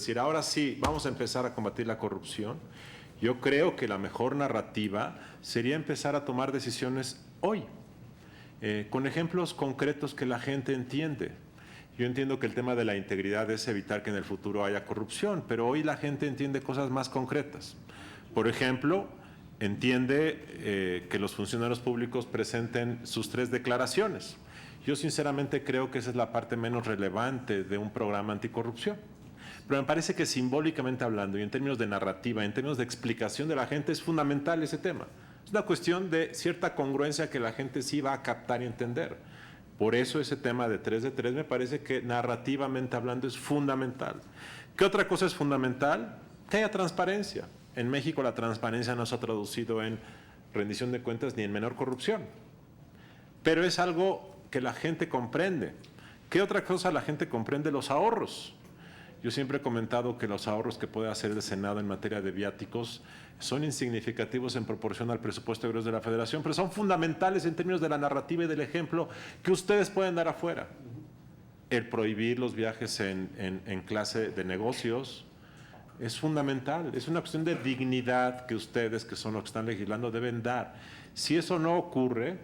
decir, ahora sí, vamos a empezar a combatir la corrupción. Yo creo que la mejor narrativa sería empezar a tomar decisiones hoy, con ejemplos concretos que la gente entiende. Yo entiendo que el tema de la integridad es evitar que en el futuro haya corrupción, pero hoy la gente entiende cosas más concretas. Por ejemplo, entiende que los funcionarios públicos presenten sus 3 declaraciones. Yo sinceramente creo que esa es la parte menos relevante de un programa anticorrupción. Pero me parece que simbólicamente hablando y en términos de narrativa, en términos de explicación de la gente, es fundamental ese tema. Es una cuestión de cierta congruencia que la gente sí va a captar y entender. Por eso ese tema de 3 de 3 me parece que narrativamente hablando es fundamental. ¿Qué otra cosa es fundamental? Que haya transparencia. En México la transparencia no se ha traducido en rendición de cuentas ni en menor corrupción. Pero es algo que la gente comprende. ¿Qué otra cosa la gente comprende? Los ahorros. Yo siempre he comentado que los ahorros que puede hacer el Senado en materia de viáticos son insignificativos en proporción al presupuesto egreso de la Federación, pero son fundamentales en términos de la narrativa y del ejemplo que ustedes pueden dar afuera. El prohibir los viajes en clase de negocios es fundamental, es una cuestión de dignidad que ustedes, que son los que están legislando, deben dar. Si eso no ocurre,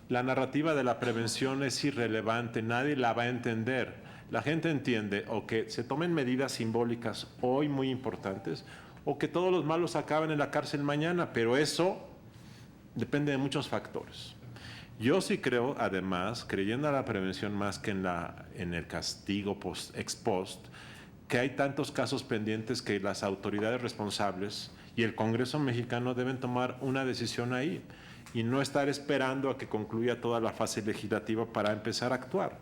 la narrativa de la prevención es irrelevante, nadie la va a entender. La gente entiende o que se tomen medidas simbólicas hoy muy importantes o que todos los malos acaben en la cárcel mañana, pero eso depende de muchos factores. Yo sí creo, además, creyendo en la prevención más que en el castigo ex post, que hay tantos casos pendientes que las autoridades responsables y el Congreso mexicano deben tomar una decisión ahí y no estar esperando a que concluya toda la fase legislativa para empezar a actuar.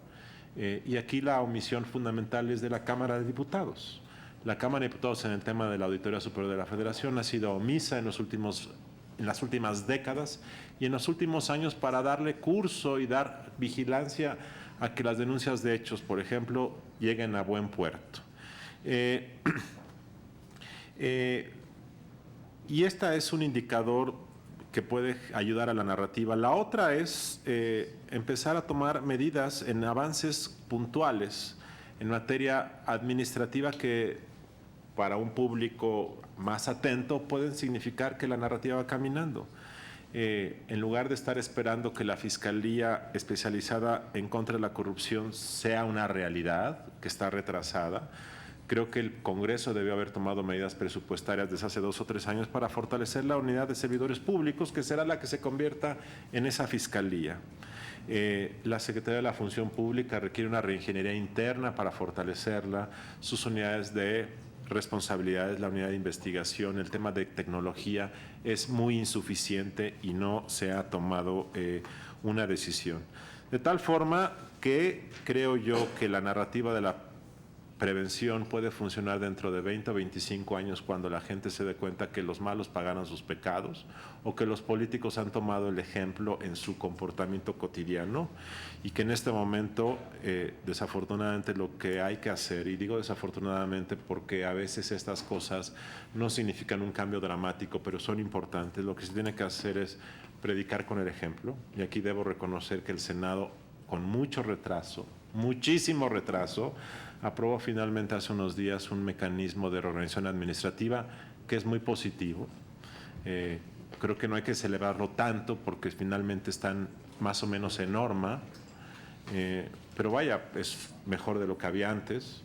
Y aquí la omisión fundamental es de la Cámara de Diputados. La Cámara de Diputados en el tema de la Auditoría Superior de la Federación ha sido omisa en las últimas décadas y en los últimos años para darle curso y dar vigilancia a que las denuncias de hechos, por ejemplo, lleguen a buen puerto. Y esta es un indicador que puede ayudar a la narrativa. La otra es empezar a tomar medidas en avances puntuales en materia administrativa que para un público más atento pueden significar que la narrativa va caminando. En lugar de estar esperando que la Fiscalía especializada en contra de la corrupción sea una realidad que está retrasada, creo que el Congreso debió haber tomado medidas presupuestarias desde hace 2 o 3 años para fortalecer la unidad de servidores públicos, que será la que se convierta en esa fiscalía. La Secretaría de la Función Pública requiere una reingeniería interna para fortalecerla, sus unidades de responsabilidades, la unidad de investigación, el tema de tecnología es muy insuficiente y no se ha tomado una decisión. De tal forma que creo yo que la narrativa de la prevención puede funcionar dentro de 20 o 25 años cuando la gente se dé cuenta que los malos pagaron sus pecados o que los políticos han tomado el ejemplo en su comportamiento cotidiano y que en este momento desafortunadamente lo que hay que hacer, y digo desafortunadamente porque a veces estas cosas no significan un cambio dramático pero son importantes, lo que se tiene que hacer es predicar con el ejemplo y aquí debo reconocer que el Senado con mucho retraso, muchísimo retraso, aprobó finalmente hace unos días un mecanismo de reorganización administrativa que es muy positivo. Creo que no hay que celebrarlo tanto porque finalmente están más o menos en norma, pero vaya, es mejor de lo que había antes,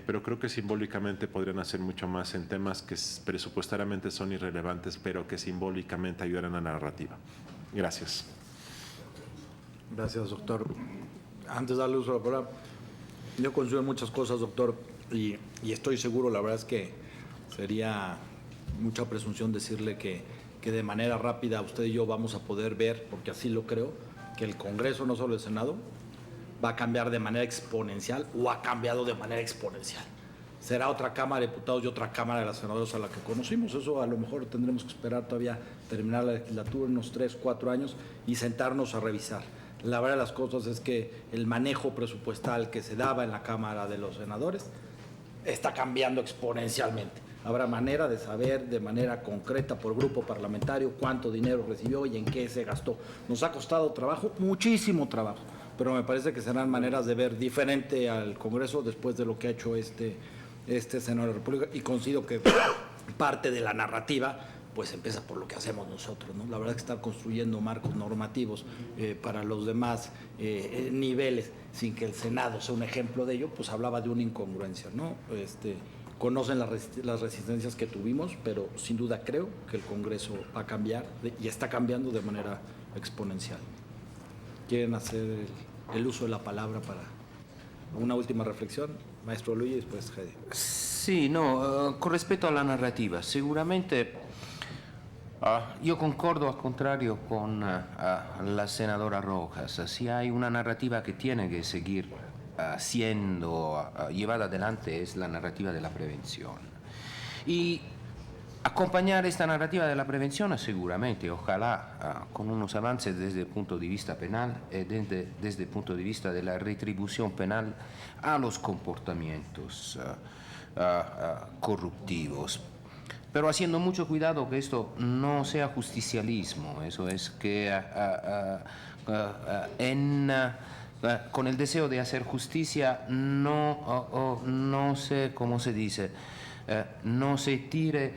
pero creo que simbólicamente podrían hacer mucho más en temas que presupuestariamente son irrelevantes, pero que simbólicamente ayudarán a la narrativa. Gracias. Gracias, doctor. Antes de darle uso a la palabra, yo coincido en muchas cosas, doctor, y estoy seguro, la verdad es que sería mucha presunción decirle que de manera rápida usted y yo vamos a poder ver, porque así lo creo, que el Congreso, no solo el Senado, va a cambiar de manera exponencial o ha cambiado de manera exponencial. Será otra Cámara de Diputados y otra Cámara de las Senadoras a la que conocimos. Eso a lo mejor tendremos que esperar todavía terminar la legislatura, unos 3, 4 años, y sentarnos a revisar. La verdad de las cosas es que el manejo presupuestal que se daba en la Cámara de los Senadores está cambiando exponencialmente. Habrá manera de saber de manera concreta por grupo parlamentario cuánto dinero recibió y en qué se gastó. Nos ha costado trabajo, muchísimo trabajo, pero me parece que serán maneras de ver diferente al Congreso después de lo que ha hecho este este Senado de la República, y considero que parte de la narrativa pues empieza por lo que hacemos nosotros, ¿no? La verdad es que estar construyendo marcos normativos para los demás niveles, sin que el Senado sea un ejemplo de ello, pues hablaba de una incongruencia, ¿no? Conocen las resistencias que tuvimos, pero sin duda creo que el Congreso va a cambiar y está cambiando de manera exponencial. ¿Quieren hacer el uso de la palabra para una última reflexión? Maestro Luis y después Heidi. Sì, no, con rispetto alla narrativa, sicuramente io concordo al contrario con la senadora Rojas. Si hay una narrativa que tiene que seguir siendo llevada adelante es la narrativa de la prevención. Y acompañar esta narrativa de la prevención seguramente, ojalá con unos avances desde el punto de vista penal y desde el punto de vista de la retribución penal a los comportamientos corruptivos. Pero haciendo mucho cuidado que esto no sea justicialismo, eso es que con el deseo de hacer justicia no sé cómo se dice, no se tire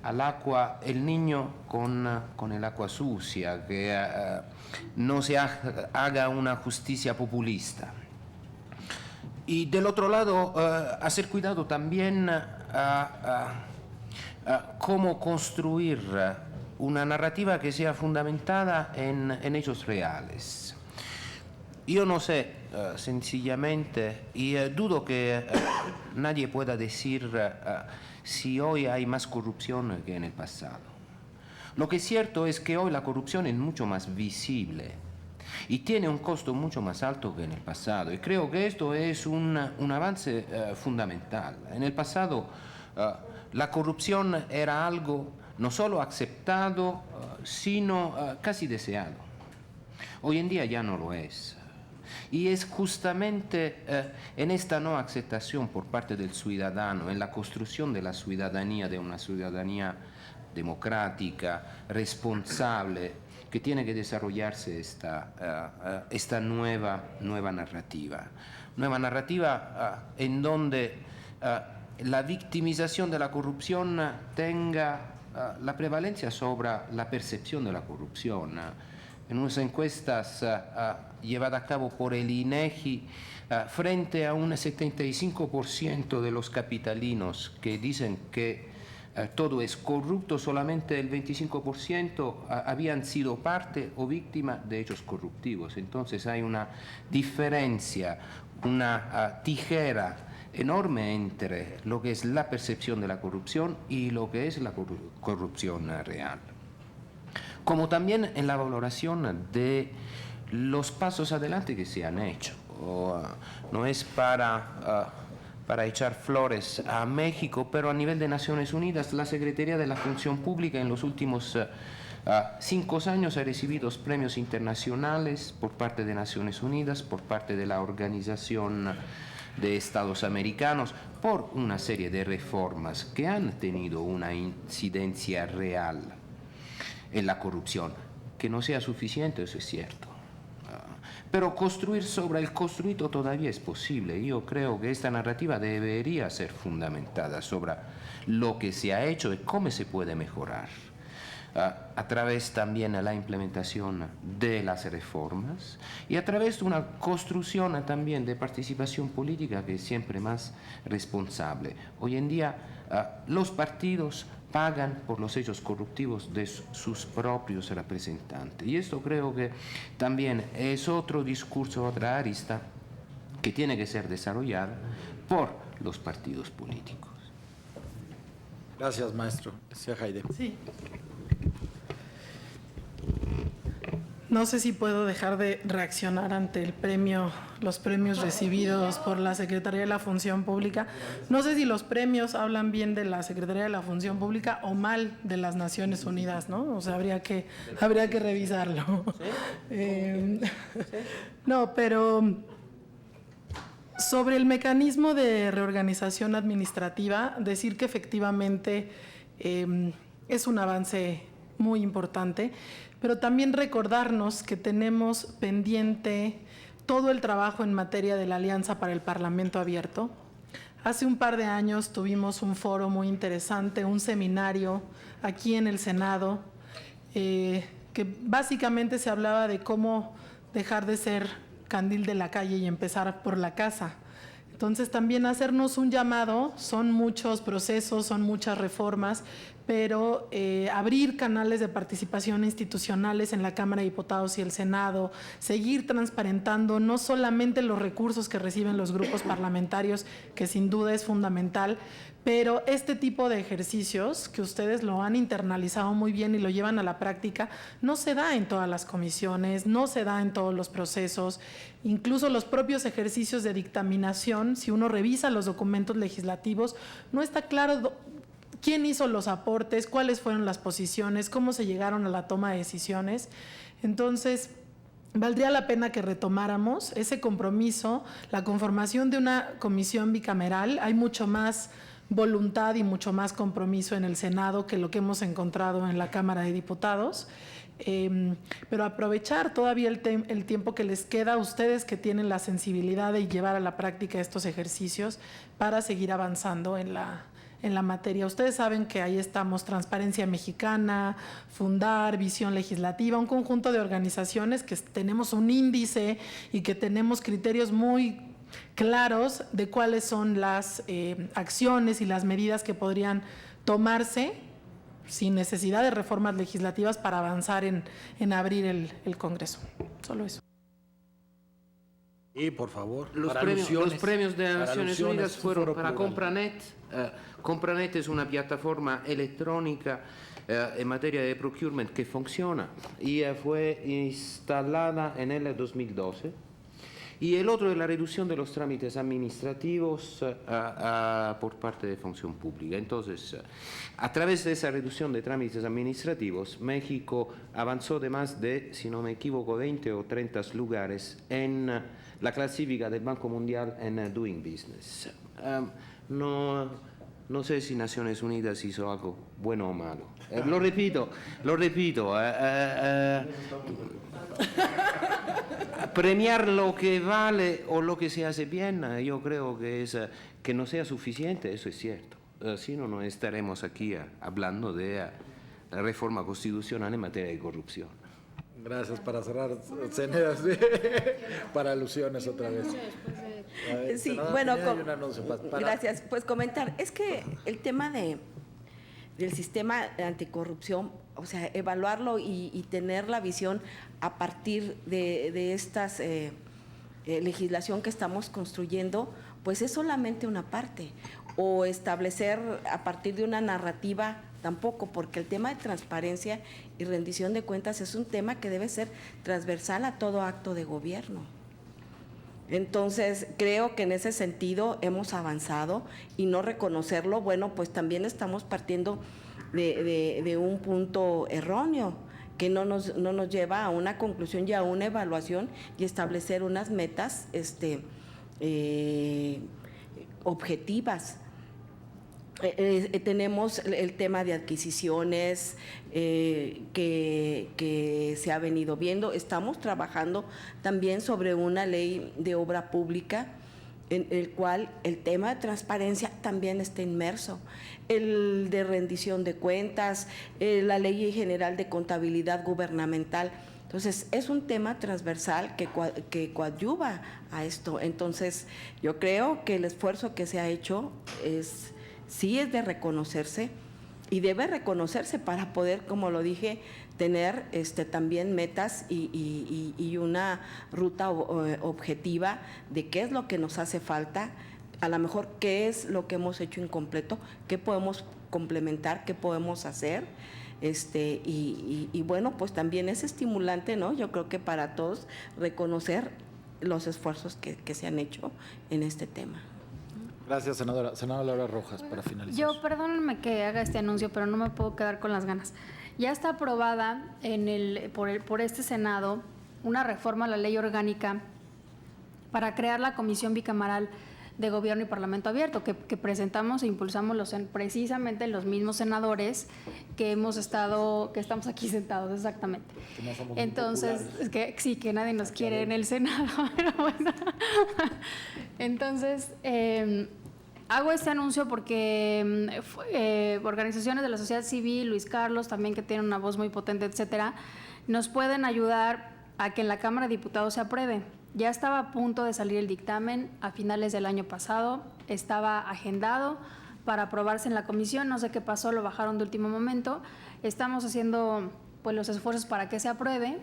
al agua el niño con el agua sucia, que no se haga una justicia populista. Y del otro lado, hacer cuidado también cómo construir una narrativa que sea fundamentada en hechos reales. Yo no sé, sencillamente, y dudo que nadie pueda decir si hoy hay más corrupción que en el pasado. Lo que es cierto es que hoy la corrupción es mucho más visible y tiene un costo mucho más alto que en el pasado. Y creo que esto es un avance fundamental. En el pasado la corrupción era algo no solo aceptado, sino casi deseado. Hoy en día ya no lo es. Y es justamente en esta no aceptación por parte del ciudadano, en la construcción de la ciudadanía, de una ciudadanía democrática, responsable, que tiene que desarrollarse esta nueva narrativa. Nueva narrativa en donde la victimización de la corrupción tenga la prevalencia sobre la percepción de la corrupción. En unas encuestas llevadas a cabo por el INEGI, frente a un 75% de los capitalinos que dicen que todo es corrupto, solamente el 25% habían sido parte o víctima de hechos corruptivos. Entonces hay una diferencia, una tijera enorme entre lo que es la percepción de la corrupción y lo que es la corrupción real. Como también en la valoración de los pasos adelante que se han hecho. No es para echar flores a México, pero a nivel de Naciones Unidas, la Secretaría de la Función Pública en los últimos 5 años ha recibido premios internacionales por parte de Naciones Unidas, por parte de la Organización de Estados Americanos, por una serie de reformas que han tenido una incidencia real en la corrupción. Que no sea suficiente, eso es cierto. Pero construir sobre el construido todavía es posible. Yo creo que esta narrativa debería ser fundamentada sobre lo que se ha hecho y cómo se puede mejorar. A través también de la implementación de las reformas y a través de una construcción también de participación política que es siempre más responsable. Hoy en día los partidos pagan por los hechos corruptivos de sus propios representantes. Y esto creo que también es otro discurso, otra arista que tiene que ser desarrollada por los partidos políticos. Gracias, maestro. Decía Heidi. Sí. No sé si puedo dejar de reaccionar ante los premios recibidos por la Secretaría de la Función Pública. No sé si los premios hablan bien de la Secretaría de la Función Pública o mal de las Naciones Unidas, ¿no? O sea, habría que revisarlo. ¿Sí? No, pero sobre el mecanismo de reorganización administrativa, decir que efectivamente es un avance muy importante, pero también recordarnos que tenemos pendiente todo el trabajo en materia de la Alianza para el Parlamento Abierto, Hace un par de años tuvimos un foro muy interesante, un seminario aquí en el Senado, que básicamente se hablaba de cómo dejar de ser candil de la calle y empezar por la casa. Entonces también hacernos un llamado, son muchos procesos, son muchas reformas, pero abrir canales de participación institucionales en la Cámara de Diputados y el Senado, seguir transparentando no solamente los recursos que reciben los grupos parlamentarios, que sin duda es fundamental, pero este tipo de ejercicios que ustedes lo han internalizado muy bien y lo llevan a la práctica, no se da en todas las comisiones, no se da en todos los procesos, incluso los propios ejercicios de dictaminación, si uno revisa los documentos legislativos, no está claro quién hizo los aportes, cuáles fueron las posiciones, cómo se llegaron a la toma de decisiones. Entonces, valdría la pena que retomáramos ese compromiso, la conformación de una comisión bicameral. Hay mucho más voluntad y mucho más compromiso en el Senado que lo que hemos encontrado en la Cámara de Diputados. Pero aprovechar todavía el tiempo que les queda a ustedes que tienen la sensibilidad de llevar a la práctica estos ejercicios para seguir avanzando en la materia. Ustedes saben que ahí estamos Transparencia Mexicana, Fundar, Visión Legislativa, un conjunto de organizaciones que tenemos un índice y que tenemos criterios muy claros de cuáles son las acciones y las medidas que podrían tomarse sin necesidad de reformas legislativas para avanzar en abrir el Congreso. Solo eso. Y por favor, Los premios de Naciones Unidas fueron para Compranet. Compranet es una plataforma electrónica en materia de procurement que funciona y fue instalada en el 2012. Y el otro es la reducción de los trámites administrativos por parte de función pública. Entonces, a través de esa reducción de trámites administrativos, México avanzó de más de, si no me equivoco, 20 o 30 lugares en la clasifica del Banco Mundial en Doing Business. No sé si Naciones Unidas hizo algo bueno o malo. Lo repito. Premiar lo que vale o lo que se hace bien, yo creo que no sea suficiente, eso es cierto. Si no, no estaremos aquí hablando de la reforma constitucional en materia de corrupción. Gracias, para cerrar, Cenedas, para alusiones otra vez. Sí, bueno, gracias. Pues comentar, es que el tema del sistema anticorrupción, o sea, evaluarlo y tener la visión a partir de estas legislación que estamos construyendo, pues es solamente una parte, o establecer a partir de una narrativa tampoco, porque el tema de transparencia y rendición de cuentas es un tema que debe ser transversal a todo acto de gobierno. Entonces, creo que en ese sentido hemos avanzado, y no reconocerlo, bueno, pues también estamos partiendo de un punto erróneo que no nos lleva a una conclusión y a una evaluación y establecer unas metas objetivas. Tenemos el tema de adquisiciones que se ha venido viendo. Estamos trabajando también sobre una ley de obra pública en el cual el tema de transparencia también está inmerso. El de rendición de cuentas, la Ley General de Contabilidad Gubernamental. Entonces, es un tema transversal que coadyuva a esto. Entonces, yo creo que el esfuerzo que se ha hecho sí es de reconocerse, y debe reconocerse para poder, como lo dije, tener también metas y una ruta objetiva de qué es lo que nos hace falta, a lo mejor qué es lo que hemos hecho incompleto, qué podemos complementar, qué podemos hacer. Y bueno, pues también es estimulante, ¿no? Yo creo que para todos reconocer los esfuerzos que se han hecho en este tema. Gracias, senadora. Senadora Laura Rojas, para finalizar. Yo, perdónenme que haga este anuncio, pero no me puedo quedar con las ganas. Ya está aprobada por este Senado una reforma a la ley orgánica para crear la Comisión Bicameral de Gobierno y Parlamento Abierto, que presentamos e impulsamos precisamente los mismos senadores que estamos aquí sentados, exactamente. Que no somos entonces, es que sí, que nadie nos quiere en el Senado, pero bueno. Entonces, hago este anuncio porque organizaciones de la sociedad civil, Luis Carlos también, que tiene una voz muy potente, etcétera, nos pueden ayudar a que en la Cámara de Diputados se apruebe. Ya estaba a punto de salir el dictamen a finales del año pasado, estaba agendado para aprobarse en la comisión, no sé qué pasó, lo bajaron de último momento. Estamos haciendo pues los esfuerzos para que se apruebe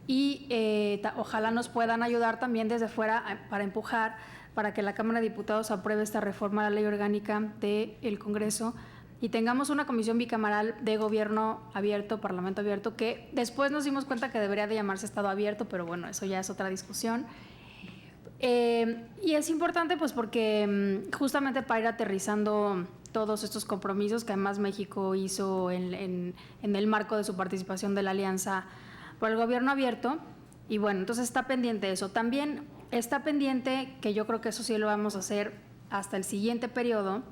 y ojalá nos puedan ayudar también desde fuera para empujar para que la Cámara de Diputados apruebe esta reforma a la ley orgánica del Congreso y tengamos una comisión bicameral de gobierno abierto, parlamento abierto, que después nos dimos cuenta que debería de llamarse Estado abierto, pero bueno, eso ya es otra discusión. Y es importante pues porque justamente para ir aterrizando todos estos compromisos que además México hizo en el marco de su participación de la Alianza por el Gobierno Abierto, y bueno, entonces está pendiente eso. También está pendiente, que yo creo que eso sí lo vamos a hacer hasta el siguiente periodo,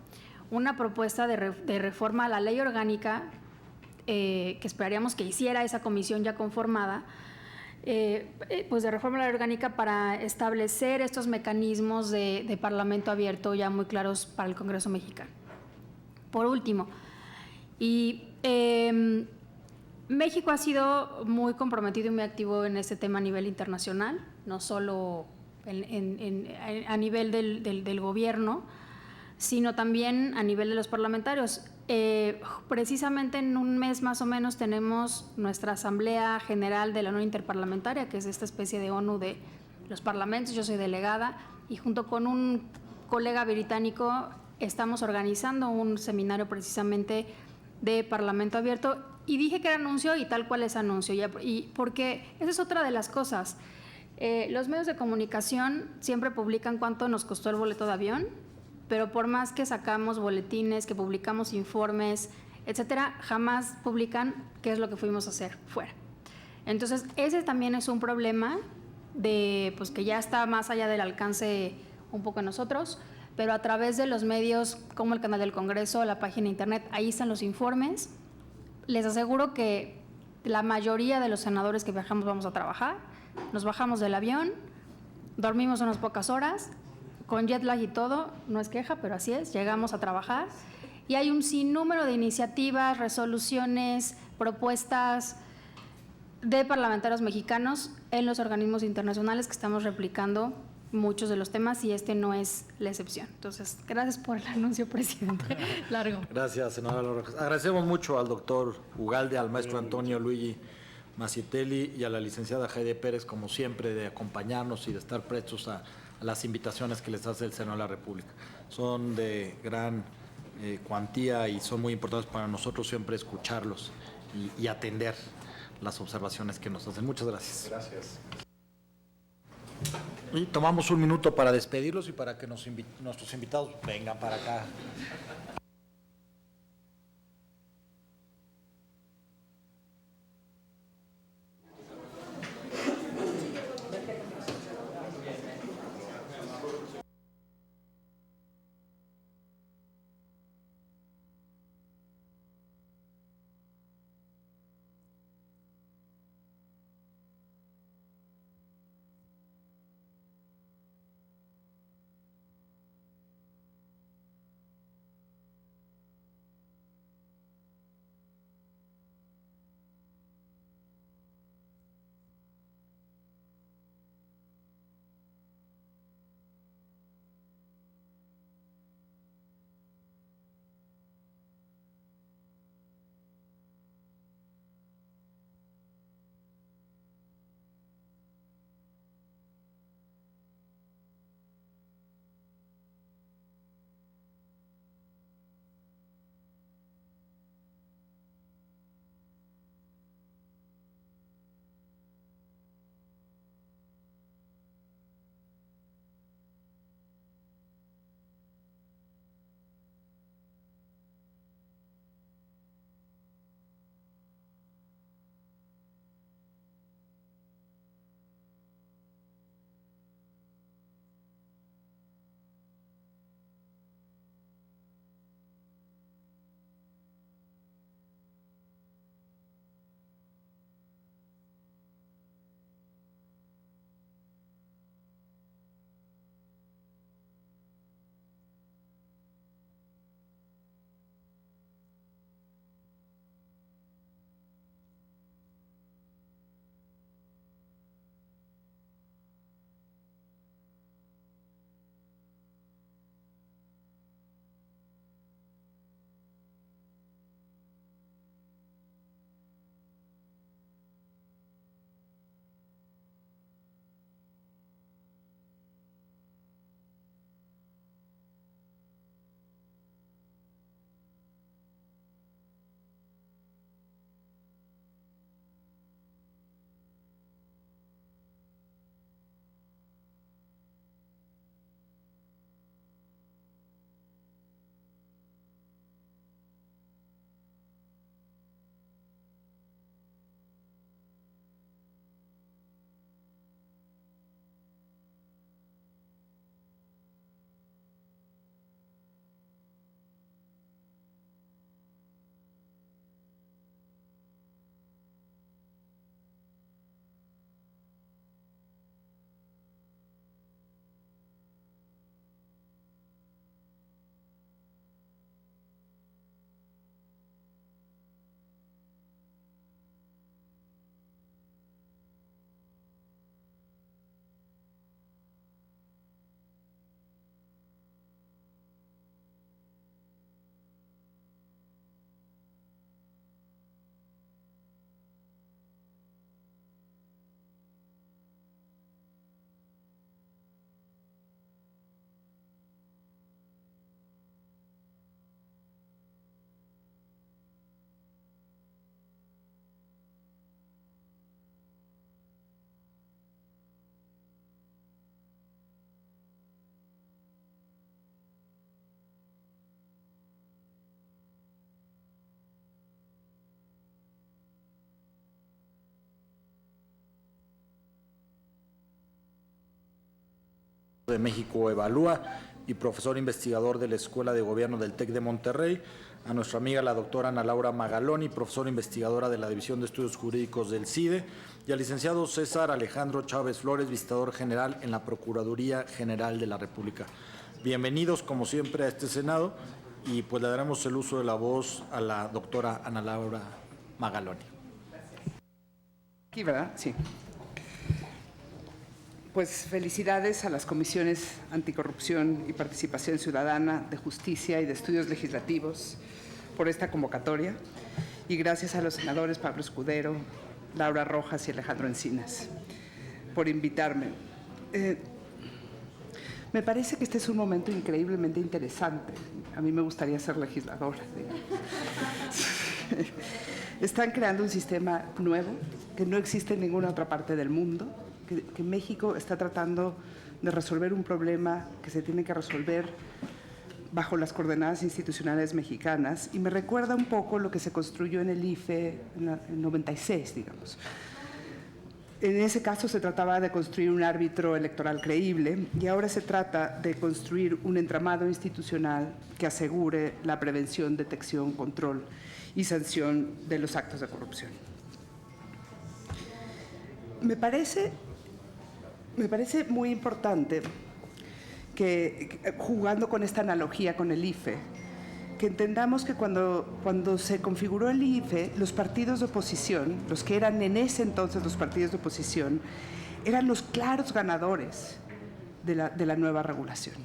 una propuesta de reforma a la ley orgánica que esperaríamos que hiciera esa comisión ya conformada, pues de reforma a la ley orgánica para establecer estos mecanismos de parlamento abierto ya muy claros para el Congreso mexicano. Por último, México ha sido muy comprometido y muy activo en este tema a nivel internacional, no solo a nivel del gobierno, sino también a nivel de los parlamentarios. Precisamente en un mes más o menos tenemos nuestra Asamblea General de la Unión Interparlamentaria, que es esta especie de ONU de los parlamentos. Yo soy delegada y junto con un colega británico estamos organizando un seminario precisamente de Parlamento Abierto, y dije que era anuncio y tal cual es anuncio, y porque esa es otra de las cosas. Los medios de comunicación siempre publican cuánto nos costó el boleto de avión, pero por más que sacamos boletines, que publicamos informes, etcétera, jamás publican qué es lo que fuimos a hacer fuera. Entonces, ese también es un problema pues que ya está más allá del alcance un poco de nosotros, pero a través de los medios como el canal del Congreso, la página de internet, ahí están los informes. Les aseguro que la mayoría de los senadores que viajamos vamos a trabajar, nos bajamos del avión, dormimos unas pocas horas, con jet lag y todo, no es queja, pero así es, llegamos a trabajar y hay un sinnúmero de iniciativas, resoluciones, propuestas de parlamentarios mexicanos en los organismos internacionales que estamos replicando muchos de los temas y este no es la excepción. Entonces, gracias por el anuncio, presidente. Largo. Gracias, senadora Laura Rojas. Agradecemos mucho al doctor Ugalde, al maestro Antonio Luigi Macitelli y a la licenciada Heide Pérez, como siempre, de acompañarnos y de estar prestos a las invitaciones que les hace el Senado de la República. Son de gran cuantía y son muy importantes para nosotros siempre escucharlos y atender las observaciones que nos hacen. Muchas gracias. Gracias. Y tomamos un minuto para despedirlos y para que nuestros invitados vengan para acá. de México Evalúa y profesor investigador de la Escuela de Gobierno del TEC de Monterrey, a nuestra amiga la doctora Ana Laura Magaloni, profesora investigadora de la División de Estudios Jurídicos del CIDE, y al licenciado César Alejandro Chávez Flores, visitador general en la Procuraduría General de la República. Bienvenidos, como siempre, a este Senado, y pues le daremos el uso de la voz a la doctora Ana Laura Magaloni. Aquí, ¿verdad? Sí. Pues felicidades a las comisiones Anticorrupción y Participación Ciudadana, de Justicia y de Estudios Legislativos por esta convocatoria, y gracias a los senadores Pablo Escudero, Laura Rojas y Alejandro Encinas por invitarme. Me parece que este es un momento increíblemente interesante. A mí me gustaría ser legisladora. Están creando un sistema nuevo que no existe en ninguna otra parte del mundo, que México está tratando de resolver un problema que se tiene que resolver bajo las coordenadas institucionales mexicanas, y me recuerda un poco lo que se construyó en el IFE en 96, digamos. En ese caso se trataba de construir un árbitro electoral creíble, y ahora se trata de construir un entramado institucional que asegure la prevención, detección, control y sanción de los actos de corrupción. Me parece muy importante que, jugando con esta analogía con el IFE, que entendamos que cuando se configuró el IFE, los partidos de oposición, los que eran en ese entonces los partidos de oposición, eran los claros ganadores de la nueva regulación.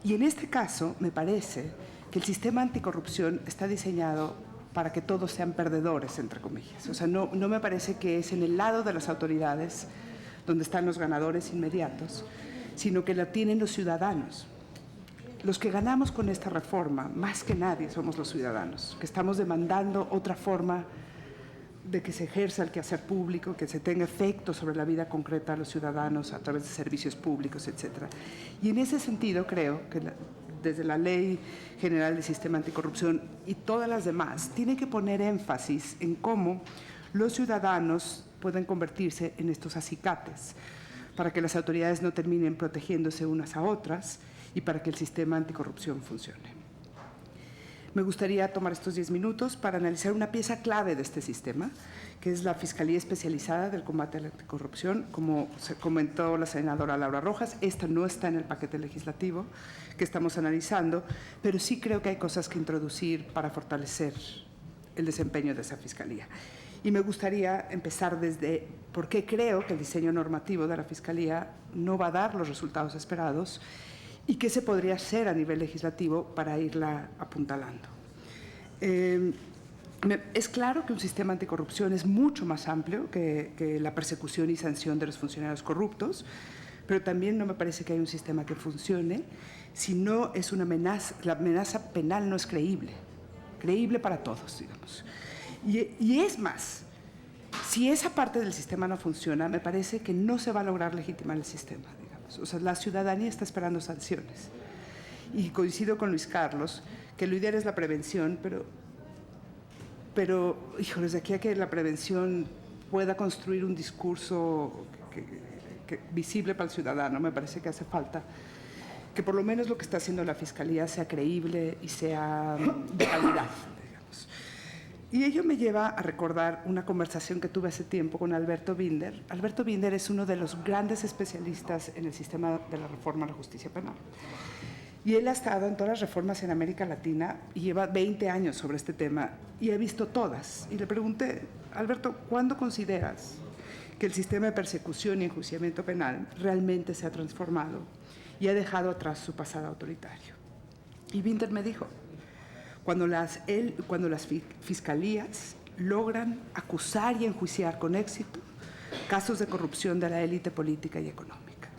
Y en este caso, me parece que el sistema anticorrupción está diseñado para que todos sean perdedores, entre comillas. O sea, no me parece que es en el lado de las autoridades donde están los ganadores inmediatos, sino que la tienen los ciudadanos. Los que ganamos con esta reforma, más que nadie, somos los ciudadanos, que estamos demandando otra forma de que se ejerza el quehacer público, que se tenga efecto sobre la vida concreta de los ciudadanos a través de servicios públicos, etc. Y en ese sentido creo que desde la Ley General del Sistema Anticorrupción y todas las demás, tiene que poner énfasis en cómo los ciudadanos pueden convertirse en estos acicates para que las autoridades no terminen protegiéndose unas a otras y para que el sistema anticorrupción funcione. Me gustaría tomar estos 10 minutos para analizar una pieza clave de este sistema, que es la Fiscalía Especializada del Combate a la Anticorrupción. Como se comentó la senadora Laura Rojas, esta no está en el paquete legislativo que estamos analizando, pero sí creo que hay cosas que introducir para fortalecer el desempeño de esa Fiscalía. Y me gustaría empezar desde por qué creo que el diseño normativo de la Fiscalía no va a dar los resultados esperados y qué se podría hacer a nivel legislativo para irla apuntalando. Es claro que un sistema anticorrupción es mucho más amplio que la persecución y sanción de los funcionarios corruptos, pero también no me parece que haya un sistema que funcione si no es una amenaza. La amenaza penal no es creíble para todos, digamos. Y es más, si esa parte del sistema no funciona, me parece que no se va a lograr legitimar el sistema, digamos. O sea, la ciudadanía está esperando sanciones. Y coincido con Luis Carlos, que lo ideal es la prevención, pero híjoles, de aquí a que la prevención pueda construir un discurso visible para el ciudadano, me parece que hace falta que por lo menos lo que está haciendo la Fiscalía sea creíble y sea de calidad. Y ello me lleva a recordar una conversación que tuve hace tiempo con Alberto Binder. Alberto Binder es uno de los grandes especialistas en el sistema de la reforma a la justicia penal. Y él ha estado en todas las reformas en América Latina y lleva 20 años sobre este tema y ha visto todas. Y le pregunté, Alberto, ¿cuándo consideras que el sistema de persecución y enjuiciamiento penal realmente se ha transformado y ha dejado atrás su pasado autoritario? Y Binder me dijo, cuando las fiscalías logran acusar y enjuiciar con éxito casos de corrupción de la élite política y económica.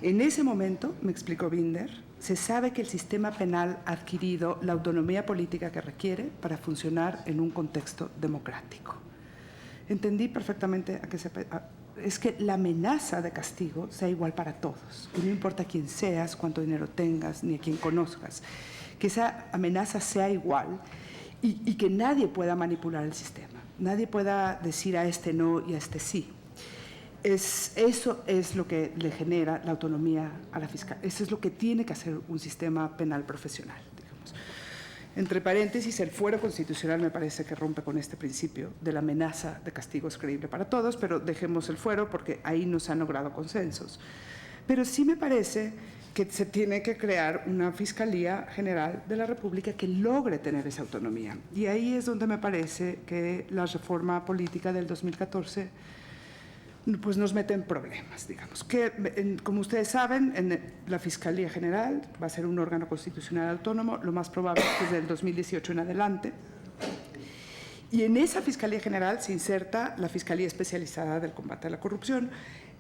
En ese momento, me explicó Binder, se sabe que el sistema penal ha adquirido la autonomía política que requiere para funcionar en un contexto democrático. Entendí perfectamente es que la amenaza de castigo sea igual para todos, que no importa quién seas, cuánto dinero tengas, ni a quién conozcas, que esa amenaza sea igual y que nadie pueda manipular el sistema, nadie pueda decir a este no y a este sí. Eso es lo que le genera la autonomía a la fiscal. Eso es lo que tiene que hacer un sistema penal profesional, digamos. Entre paréntesis, el fuero constitucional me parece que rompe con este principio de la amenaza de castigos creíble para todos, pero dejemos el fuero porque ahí no se han logrado consensos. Pero sí me parece que se tiene que crear una Fiscalía General de la República que logre tener esa autonomía. Y ahí es donde me parece que la reforma política del 2014 pues nos mete en problemas, digamos. Como ustedes saben, la Fiscalía General va a ser un órgano constitucional autónomo, lo más probable es que desde el 2018 en adelante. Y en esa Fiscalía General se inserta la Fiscalía Especializada del Combate a la Corrupción.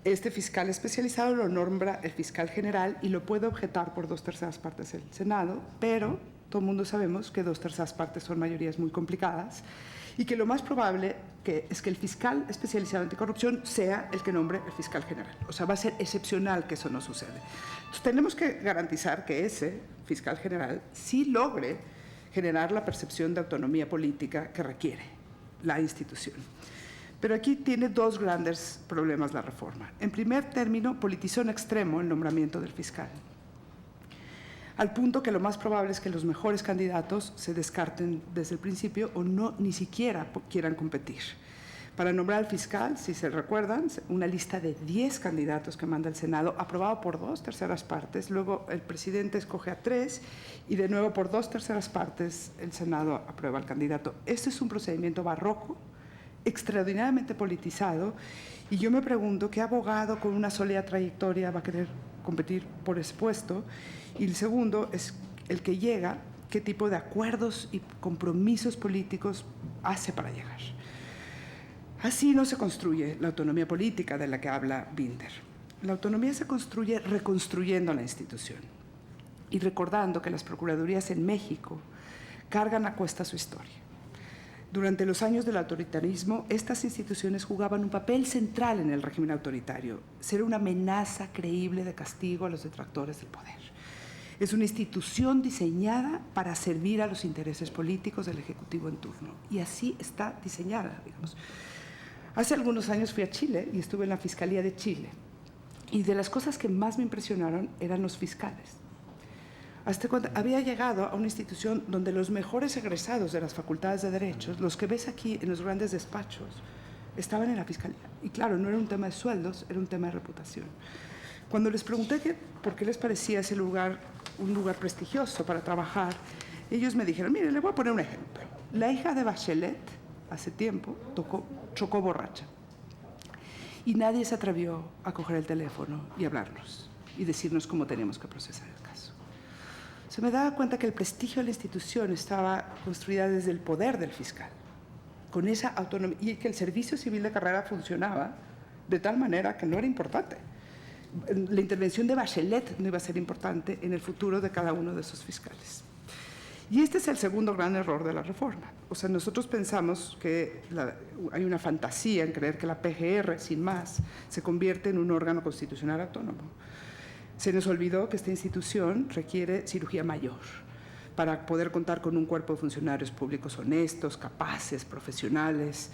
Este fiscal especializado lo nombra el fiscal general y lo puede objetar por 2/3 partes del Senado, pero todo el mundo sabemos que 2/3 partes son mayorías muy complicadas y que lo más probable es que el fiscal especializado en anticorrupción sea el que nombre el fiscal general. O sea, va a ser excepcional que eso no suceda. Entonces, tenemos que garantizar que ese fiscal general sí logre generar la percepción de autonomía política que requiere la institución. Pero aquí tiene dos grandes problemas la reforma. En primer término, politizó en extremo el nombramiento del fiscal, al punto que lo más probable es que los mejores candidatos se descarten desde el principio o ni siquiera quieran competir. Para nombrar al fiscal, si se recuerdan, una lista de 10 candidatos que manda el Senado, aprobado por 2/3 partes, luego el presidente escoge a 3 y de nuevo por 2/3 partes el Senado aprueba al candidato. Este es un procedimiento barroco, extraordinariamente politizado, y yo me pregunto qué abogado con una sólida trayectoria va a querer competir por ese puesto. Y el segundo es el que llega, qué tipo de acuerdos y compromisos políticos hace para llegar. Así no se construye la autonomía política de la que habla Binder. La autonomía se construye reconstruyendo la institución y recordando que las procuradurías en México cargan a cuesta su historia. Durante los años del autoritarismo, estas instituciones jugaban un papel central en el régimen autoritario, ser una amenaza creíble de castigo a los detractores del poder. Es una institución diseñada para servir a los intereses políticos del Ejecutivo en turno, y así está diseñada, digamos. Hace algunos años fui a Chile y estuve en la Fiscalía de Chile, y de las cosas que más me impresionaron eran los fiscales. Hasta cuando había llegado a una institución donde los mejores egresados de las facultades de Derechos, los que ves aquí en los grandes despachos, estaban en la Fiscalía. Y claro, no era un tema de sueldos, era un tema de reputación. Cuando les pregunté por qué les parecía ese lugar un lugar prestigioso para trabajar, ellos me dijeron, mire, le voy a poner un ejemplo. La hija de Bachelet, hace tiempo, chocó borracha. Y nadie se atrevió a coger el teléfono y hablarnos y decirnos cómo teníamos que procesar el caso. Se me daba cuenta que el prestigio de la institución estaba construida desde el poder del fiscal, con esa autonomía, y que el servicio civil de carrera funcionaba de tal manera que no era importante. La intervención de Bachelet no iba a ser importante en el futuro de cada uno de esos fiscales. Y este es el segundo gran error de la reforma. O sea, nosotros pensamos que hay una fantasía en creer que la PGR, sin más, se convierte en un órgano constitucional autónomo. Se nos olvidó que esta institución requiere cirugía mayor para poder contar con un cuerpo de funcionarios públicos honestos, capaces, profesionales,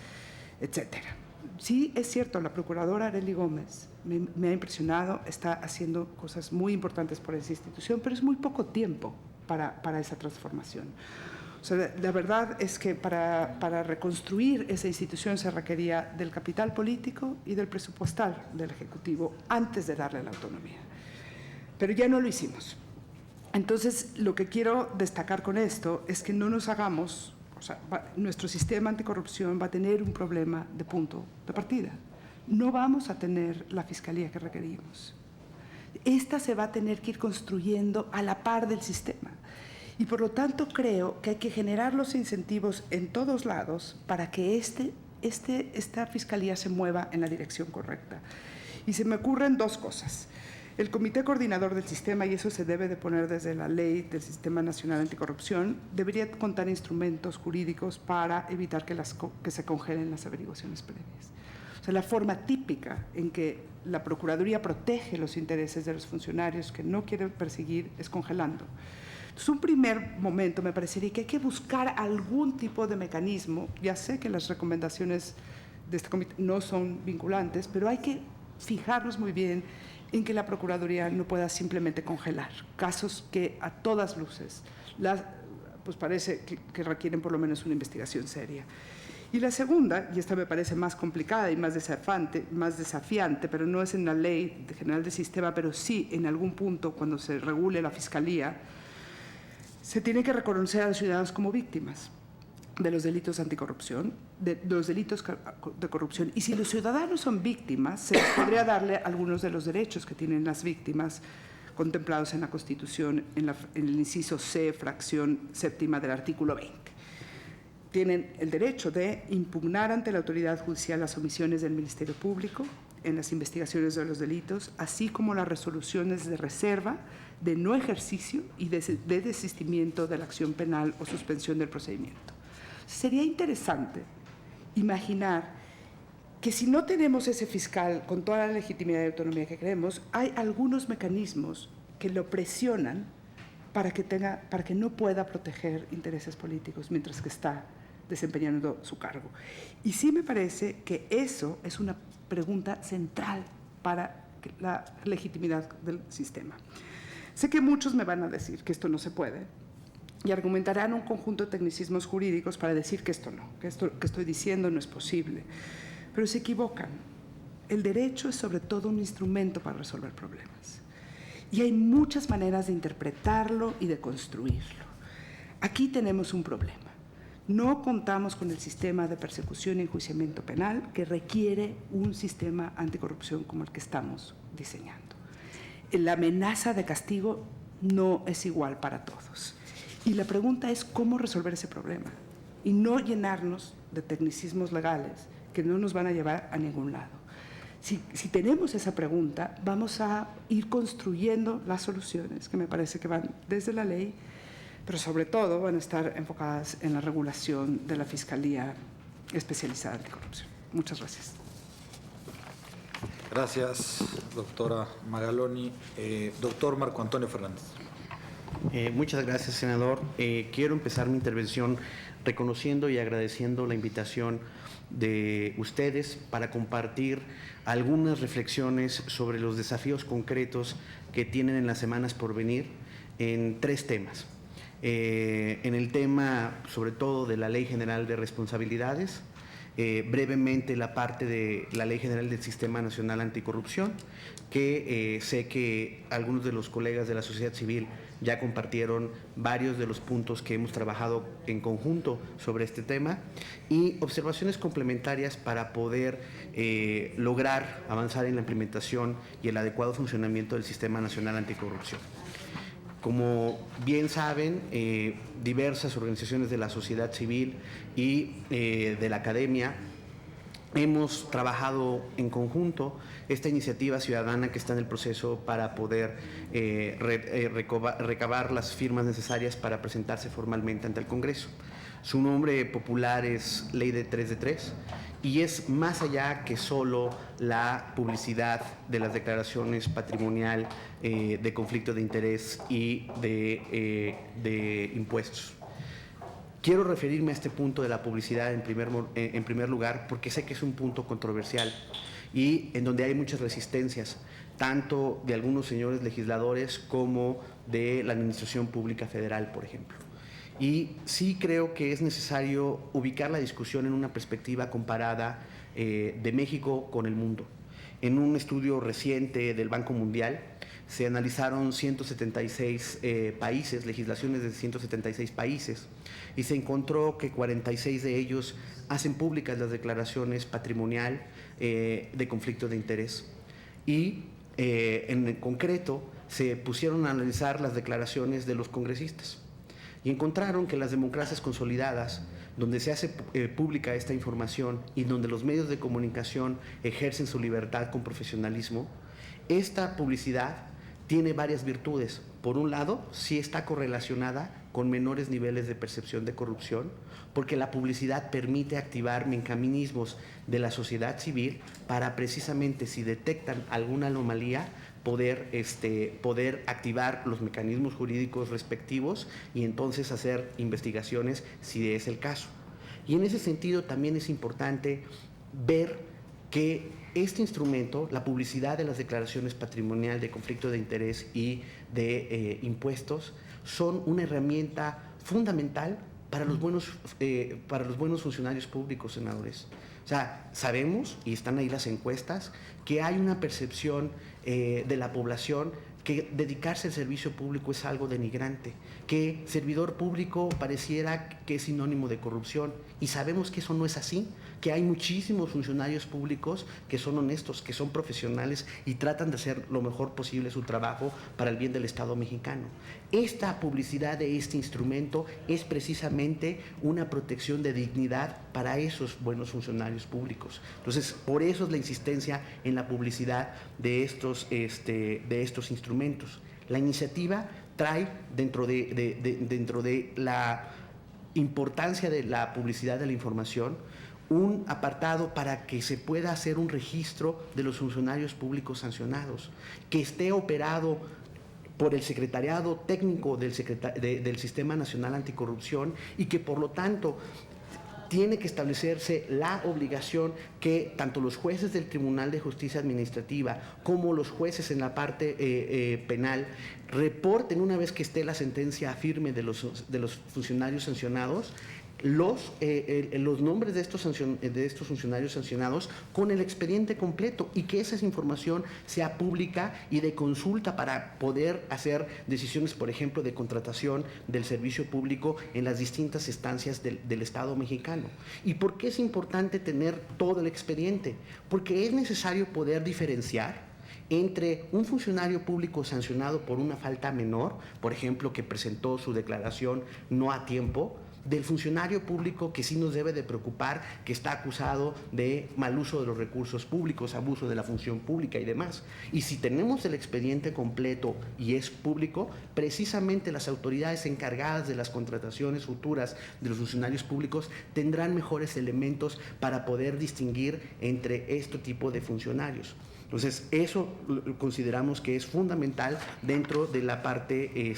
etcétera. Sí, es cierto, la procuradora Arely Gómez me ha impresionado, está haciendo cosas muy importantes por esa institución, pero es muy poco tiempo para esa transformación. O sea, la verdad es que para reconstruir esa institución se requería del capital político y del presupuestal del Ejecutivo antes de darle la autonomía. Pero ya no lo hicimos. Entonces, lo que quiero destacar con esto es que no nos hagamos, o sea, nuestro sistema anticorrupción va a tener un problema de punto de partida. No vamos a tener la fiscalía que requerimos. Esta se va a tener que ir construyendo a la par del sistema. Y por lo tanto creo que hay que generar los incentivos en todos lados para que esta fiscalía se mueva en la dirección correcta. Y se me ocurren dos cosas. El Comité Coordinador del Sistema, y eso se debe de poner desde la ley del Sistema Nacional Anticorrupción, debería contar instrumentos jurídicos para evitar que se congelen las averiguaciones previas. O sea, la forma típica en que la Procuraduría protege los intereses de los funcionarios que no quiere perseguir es congelando. Entonces, un primer momento me parecería que hay que buscar algún tipo de mecanismo. Ya sé que las recomendaciones de este comité no son vinculantes, pero hay que fijarnos muy bien en que la Procuraduría no pueda simplemente congelar casos que a todas luces pues parece que requieren por lo menos una investigación seria. Y la segunda, y esta me parece más complicada y más desafiante, pero no es en la Ley General de Sistema, pero sí en algún punto cuando se regule la Fiscalía, se tiene que reconocer a los ciudadanos como víctimas de los delitos anticorrupción, de los delitos de corrupción. Y si los ciudadanos son víctimas, se les podría darle algunos de los derechos que tienen las víctimas contemplados en la Constitución, en el inciso C, fracción séptima del artículo 20. Tienen el derecho de impugnar ante la autoridad judicial las omisiones del Ministerio Público en las investigaciones de los delitos, así como las resoluciones de reserva, de no ejercicio y de desistimiento de la acción penal o suspensión del procedimiento. Sería interesante imaginar que si no tenemos ese fiscal con toda la legitimidad y autonomía que queremos, hay algunos mecanismos que lo presionan para que no pueda proteger intereses políticos mientras que está desempeñando su cargo. Y sí me parece que eso es una pregunta central para la legitimidad del sistema. Sé que muchos me van a decir que esto no se puede y argumentarán un conjunto de tecnicismos jurídicos para decir que esto no, que esto que estoy diciendo no es posible, pero se equivocan. El derecho es sobre todo un instrumento para resolver problemas y hay muchas maneras de interpretarlo y de construirlo. Aquí tenemos un problema. No contamos con el sistema de persecución y enjuiciamiento penal que requiere un sistema anticorrupción como el que estamos diseñando. La amenaza de castigo no es igual para todos. Y la pregunta es cómo resolver ese problema y no llenarnos de tecnicismos legales que no nos van a llevar a ningún lado. Si tenemos esa pregunta, vamos a ir construyendo las soluciones que me parece que van desde la ley, pero sobre todo van a estar enfocadas en la regulación de la Fiscalía Especializada Anticorrupción. Muchas gracias. Gracias, doctora Magaloni. Doctor Marco Antonio Fernández. Muchas gracias, senador. Quiero empezar mi intervención reconociendo y agradeciendo la invitación de ustedes para compartir algunas reflexiones sobre los desafíos concretos que tienen en las semanas por venir en 3 temas. En el tema, sobre todo, de la Ley General de Responsabilidades, brevemente la parte de la Ley General del Sistema Nacional Anticorrupción, que sé que algunos de los colegas de la sociedad civil ya compartieron varios de los puntos que hemos trabajado en conjunto sobre este tema, y observaciones complementarias para poder lograr avanzar en la implementación y el adecuado funcionamiento del Sistema Nacional Anticorrupción. Como bien saben, diversas organizaciones de la sociedad civil y de la academia hemos trabajado en conjunto esta iniciativa ciudadana que está en el proceso para poder recabar las firmas necesarias para presentarse formalmente ante el Congreso. Su nombre popular es Ley de 3 de 3 y es más allá que solo la publicidad de las declaraciones patrimonial de conflicto de interés y de impuestos. Quiero referirme a este punto de la publicidad en primer lugar porque sé que es un punto controversial y en donde hay muchas resistencias, tanto de algunos señores legisladores como de la Administración Pública Federal, por ejemplo. Y sí creo que es necesario ubicar la discusión en una perspectiva comparada de México con el mundo. En un estudio reciente del Banco Mundial se analizaron 176 países, legislaciones de 176 países, y se encontró que 46 de ellos hacen públicas las declaraciones patrimonial de conflicto de interés. Y en concreto se pusieron a analizar las declaraciones de los congresistas y encontraron que las democracias consolidadas, donde se hace pública esta información y donde los medios de comunicación ejercen su libertad con profesionalismo, esta publicidad tiene varias virtudes. Por un lado, sí está correlacionada con menores niveles de percepción de corrupción, porque la publicidad permite activar mecanismos de la sociedad civil para precisamente, si detectan alguna anomalía, poder activar los mecanismos jurídicos respectivos y entonces hacer investigaciones si es el caso. Y en ese sentido también es importante ver que este instrumento, la publicidad de las declaraciones patrimoniales de conflicto de interés y de impuestos, son una herramienta fundamental para los buenos funcionarios públicos, senadores. O sea, sabemos, y están ahí las encuestas, que hay una percepción de la población que dedicarse al servicio público es algo denigrante, que servidor público pareciera que es sinónimo de corrupción, y sabemos que eso no es así, que hay muchísimos funcionarios públicos que son honestos, que son profesionales y tratan de hacer lo mejor posible su trabajo para el bien del Estado mexicano. Esta publicidad de este instrumento es precisamente una protección de dignidad para esos buenos funcionarios públicos. Entonces, por eso es la insistencia en la publicidad de estos instrumentos. La iniciativa trae dentro de la importancia de la publicidad de la información un apartado para que se pueda hacer un registro de los funcionarios públicos sancionados, que esté operado por el Secretariado Técnico del Sistema Nacional Anticorrupción y que por lo tanto tiene que establecerse la obligación que tanto los jueces del Tribunal de Justicia Administrativa como los jueces en la parte penal reporten, una vez que esté la sentencia firme de los funcionarios sancionados, los nombres de estos funcionarios sancionados con el expediente completo, y que esa información sea pública y de consulta para poder hacer decisiones, por ejemplo, de contratación del servicio público en las distintas instancias del Estado mexicano. ¿Y por qué es importante tener todo el expediente? Porque es necesario poder diferenciar entre un funcionario público sancionado por una falta menor, por ejemplo, que presentó su declaración no a tiempo, del funcionario público que sí nos debe de preocupar, que está acusado de mal uso de los recursos públicos, abuso de la función pública y demás. Y si tenemos el expediente completo y es público, precisamente las autoridades encargadas de las contrataciones futuras de los funcionarios públicos tendrán mejores elementos para poder distinguir entre este tipo de funcionarios. Entonces, eso consideramos que es fundamental dentro de la parte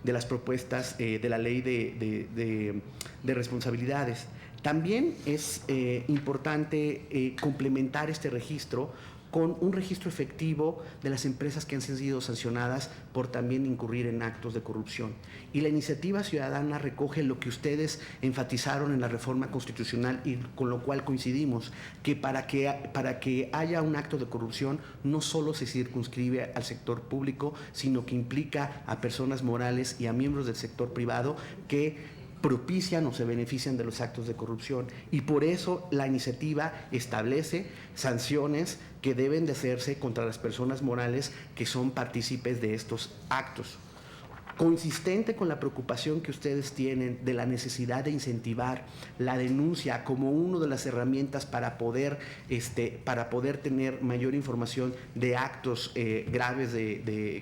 de las propuestas de la ley de responsabilidades. También es importante complementar este registro con un registro efectivo de las empresas que han sido sancionadas por también incurrir en actos de corrupción. Y la iniciativa ciudadana recoge lo que ustedes enfatizaron en la reforma constitucional y con lo cual coincidimos, que para que haya un acto de corrupción no solo se circunscribe al sector público, sino que implica a personas morales y a miembros del sector privado que propician o se benefician de los actos de corrupción, y por eso la iniciativa establece sanciones que deben de hacerse contra las personas morales que son partícipes de estos actos. Consistente con la preocupación que ustedes tienen de la necesidad de incentivar la denuncia como una de las herramientas para poder tener mayor información de actos graves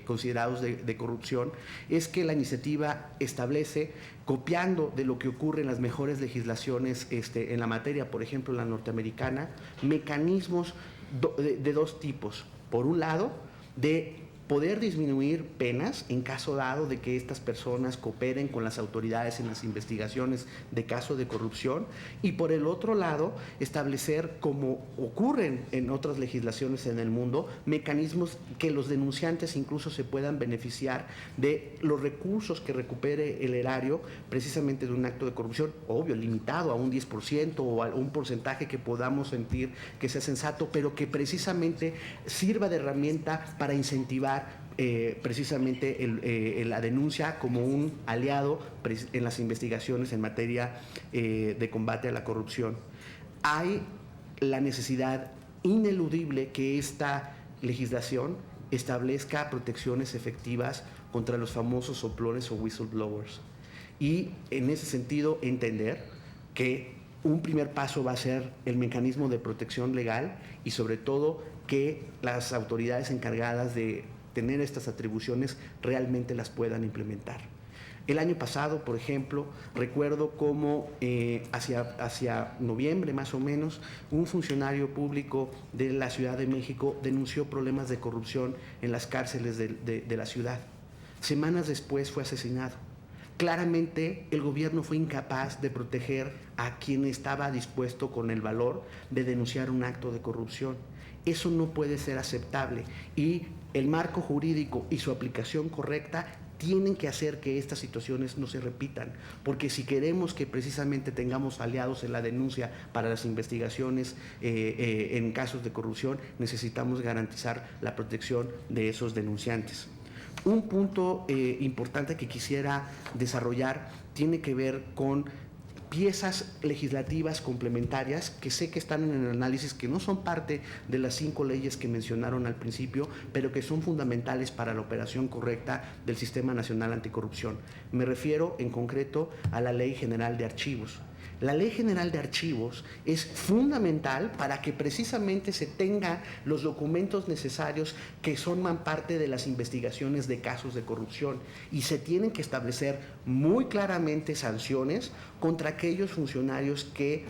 considerados de corrupción, es que la iniciativa establece, copiando de lo que ocurre en las mejores legislaciones en la materia, por ejemplo la norteamericana, mecanismos de dos tipos. Por un lado, de poder disminuir penas en caso dado de que estas personas cooperen con las autoridades en las investigaciones de casos de corrupción, y por el otro lado establecer, como ocurren en otras legislaciones en el mundo, mecanismos que los denunciantes incluso se puedan beneficiar de los recursos que recupere el erario precisamente de un acto de corrupción, obvio, limitado a un 10% o a un porcentaje que podamos sentir que sea sensato, pero que precisamente sirva de herramienta para incentivar precisamente la denuncia como un aliado en las investigaciones en materia de combate a la corrupción. Hay la necesidad ineludible que esta legislación establezca protecciones efectivas contra los famosos soplones o whistleblowers, y en ese sentido entender que un primer paso va a ser el mecanismo de protección legal, y sobre todo que las autoridades encargadas de tener estas atribuciones realmente las puedan implementar. El año pasado, por ejemplo, recuerdo cómo hacia noviembre más o menos, un funcionario público de la Ciudad de México denunció problemas de corrupción en las cárceles de la ciudad. Semanas después fue asesinado. Claramente el gobierno fue incapaz de proteger a quien estaba dispuesto con el valor de denunciar un acto de corrupción. Eso no puede ser aceptable y el marco jurídico y su aplicación correcta tienen que hacer que estas situaciones no se repitan, porque si queremos que precisamente tengamos aliados en la denuncia para las investigaciones en casos de corrupción, necesitamos garantizar la protección de esos denunciantes. Un punto importante que quisiera desarrollar tiene que ver con piezas legislativas complementarias que sé que están en el análisis, que no son parte de las 5 leyes que mencionaron al principio, pero que son fundamentales para la operación correcta del Sistema Nacional Anticorrupción. Me refiero en concreto a la Ley General de Archivos. La Ley General de Archivos es fundamental para que precisamente se tengan los documentos necesarios que forman parte de las investigaciones de casos de corrupción y se tienen que establecer muy claramente sanciones contra aquellos funcionarios que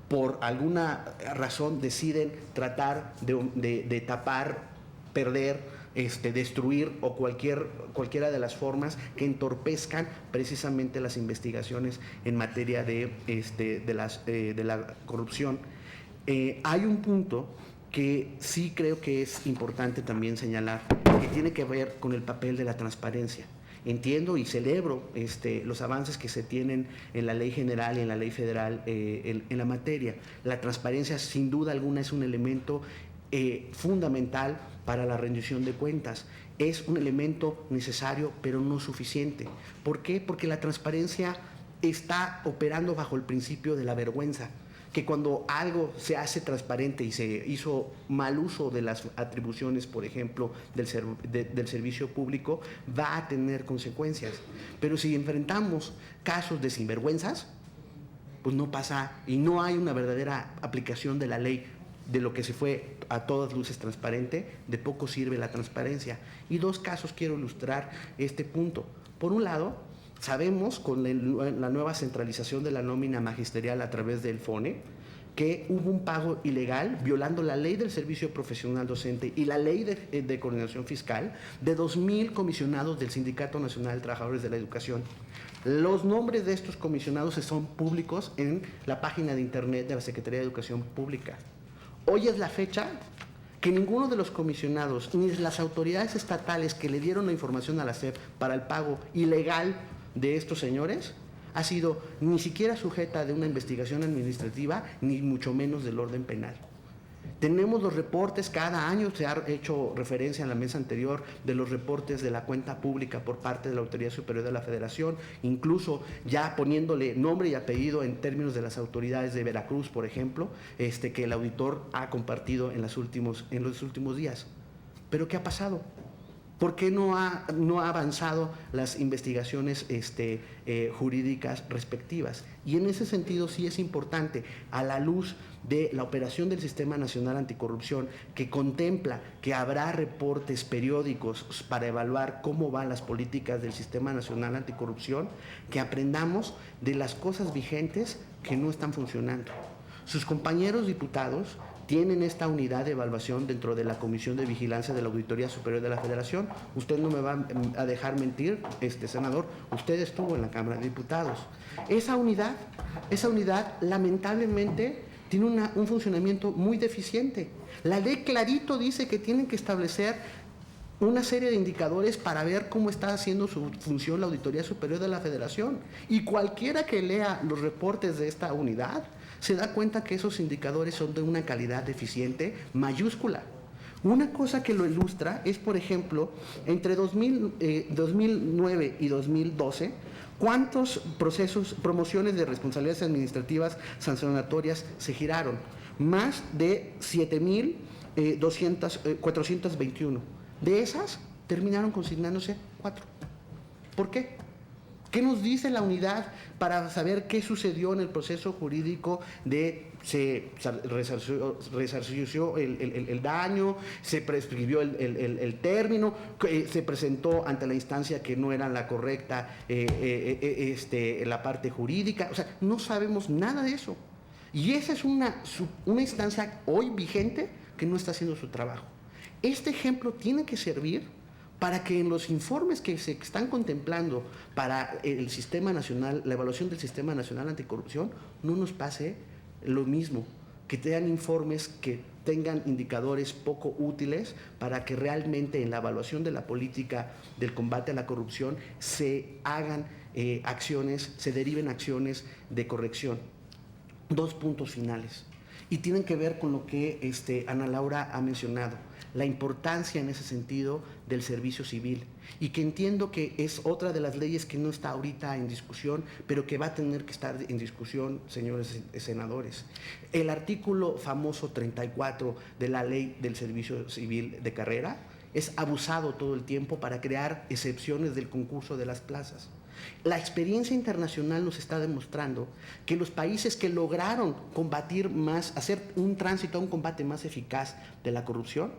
por alguna razón deciden tratar de tapar, perder, destruir o cualquiera de las formas que entorpezcan precisamente las investigaciones en materia de la corrupción. Hay un punto que sí creo que es importante también señalar, que tiene que ver con el papel de la transparencia. Entiendo y celebro los avances que se tienen en la ley general y en la ley federal en la materia. La transparencia sin duda alguna es un elemento fundamental para la rendición de cuentas. Es un elemento necesario, pero no suficiente. ¿Por qué? Porque la transparencia está operando bajo el principio de la vergüenza, que cuando algo se hace transparente y se hizo mal uso de las atribuciones, por ejemplo, del servicio público, va a tener consecuencias. Pero si enfrentamos casos de sinvergüenzas, pues no pasa y no hay una verdadera aplicación de la ley, de lo que se fue a todas luces transparente, de poco sirve la transparencia. Y 2 casos quiero ilustrar este punto. Por un lado, sabemos con la nueva centralización de la nómina magisterial a través del FONE, que hubo un pago ilegal, violando la ley del servicio profesional docente y la ley de coordinación fiscal, de 2,000 comisionados del Sindicato Nacional de Trabajadores de la Educación. Los nombres de estos comisionados son públicos en la página de internet de la Secretaría de Educación Pública. Hoy es la fecha que ninguno de los comisionados ni las autoridades estatales que le dieron la información a la SEP para el pago ilegal de estos señores ha sido ni siquiera sujeta de una investigación administrativa, ni mucho menos del orden penal. Tenemos los reportes, cada año se ha hecho referencia en la mesa anterior de los reportes de la cuenta pública por parte de la Autoridad Superior de la Federación, incluso ya poniéndole nombre y apellido en términos de las autoridades de Veracruz, por ejemplo, que el auditor ha compartido en los últimos días. ¿Pero qué ha pasado? ¿Por qué no ha avanzado las investigaciones jurídicas respectivas? Y en ese sentido sí es importante, a la luz de la operación del Sistema Nacional Anticorrupción, que contempla que habrá reportes periódicos para evaluar cómo van las políticas del Sistema Nacional Anticorrupción, que aprendamos de las cosas vigentes que no están funcionando. Sus compañeros diputados tienen esta unidad de evaluación dentro de la Comisión de Vigilancia de la Auditoría Superior de la Federación. Usted no me va a dejar mentir, senador, usted estuvo en la Cámara de Diputados. Esa unidad lamentablemente tiene un funcionamiento muy deficiente. La ley clarito dice que tienen que establecer una serie de indicadores para ver cómo está haciendo su función la Auditoría Superior de la Federación. Y cualquiera que lea los reportes de esta unidad se da cuenta que esos indicadores son de una calidad deficiente mayúscula. Una cosa que lo ilustra es, por ejemplo, entre 2009 y 2012, ¿cuántos promociones de responsabilidades administrativas sancionatorias se giraron? Más de 7,421. De esas, terminaron consignándose 4. ¿Por qué? ¿Qué nos dice la unidad para saber qué sucedió en el proceso jurídico de se resarció el daño, se prescribió el término, se presentó ante la instancia que no era la correcta la parte jurídica? O sea, no sabemos nada de eso. Y esa es una instancia hoy vigente que no está haciendo su trabajo. Este ejemplo tiene que servir para que en los informes que se están contemplando para el Sistema Nacional, la evaluación del Sistema Nacional Anticorrupción, no nos pase lo mismo, que tengan informes que tengan indicadores poco útiles para que realmente en la evaluación de la política del combate a la corrupción se hagan acciones, se deriven acciones de corrección. 2 puntos finales, y tienen que ver con lo que Ana Laura ha mencionado, la importancia en ese sentido del servicio civil, y que entiendo que es otra de las leyes que no está ahorita en discusión, pero que va a tener que estar en discusión, señores senadores. El artículo famoso 34 de la Ley del Servicio Civil de Carrera es abusado todo el tiempo para crear excepciones del concurso de las plazas. La experiencia internacional nos está demostrando que los países que lograron combatir más, hacer un tránsito a un combate más eficaz de la corrupción,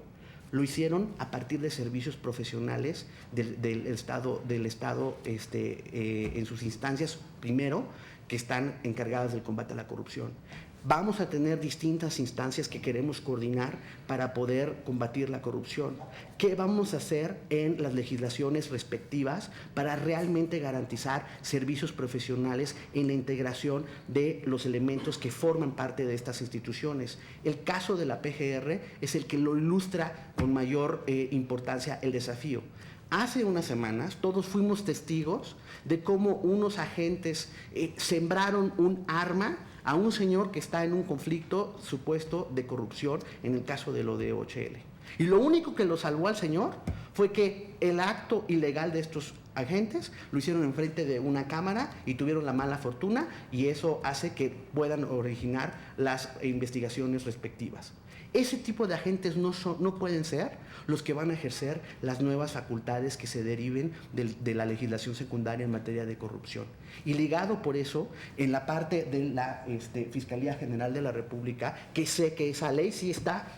lo hicieron a partir de servicios profesionales del Estado en sus instancias, primero, que están encargadas del combate a la corrupción. Vamos a tener distintas instancias que queremos coordinar para poder combatir la corrupción. ¿Qué vamos a hacer en las legislaciones respectivas para realmente garantizar servicios profesionales en la integración de los elementos que forman parte de estas instituciones? El caso de la PGR es el que lo ilustra con mayor importancia el desafío. Hace unas semanas todos fuimos testigos de cómo unos agentes sembraron un arma a un señor que está en un conflicto supuesto de corrupción en el caso de lo de OHL. Y lo único que lo salvó al señor fue que el acto ilegal de estos agentes lo hicieron enfrente de una cámara y tuvieron la mala fortuna, y eso hace que puedan originar las investigaciones respectivas. Ese tipo de agentes no pueden ser los que van a ejercer las nuevas facultades que se deriven de la legislación secundaria en materia de corrupción. Y ligado por eso, en la parte de la Fiscalía General de la República, que sé que esa ley sí está,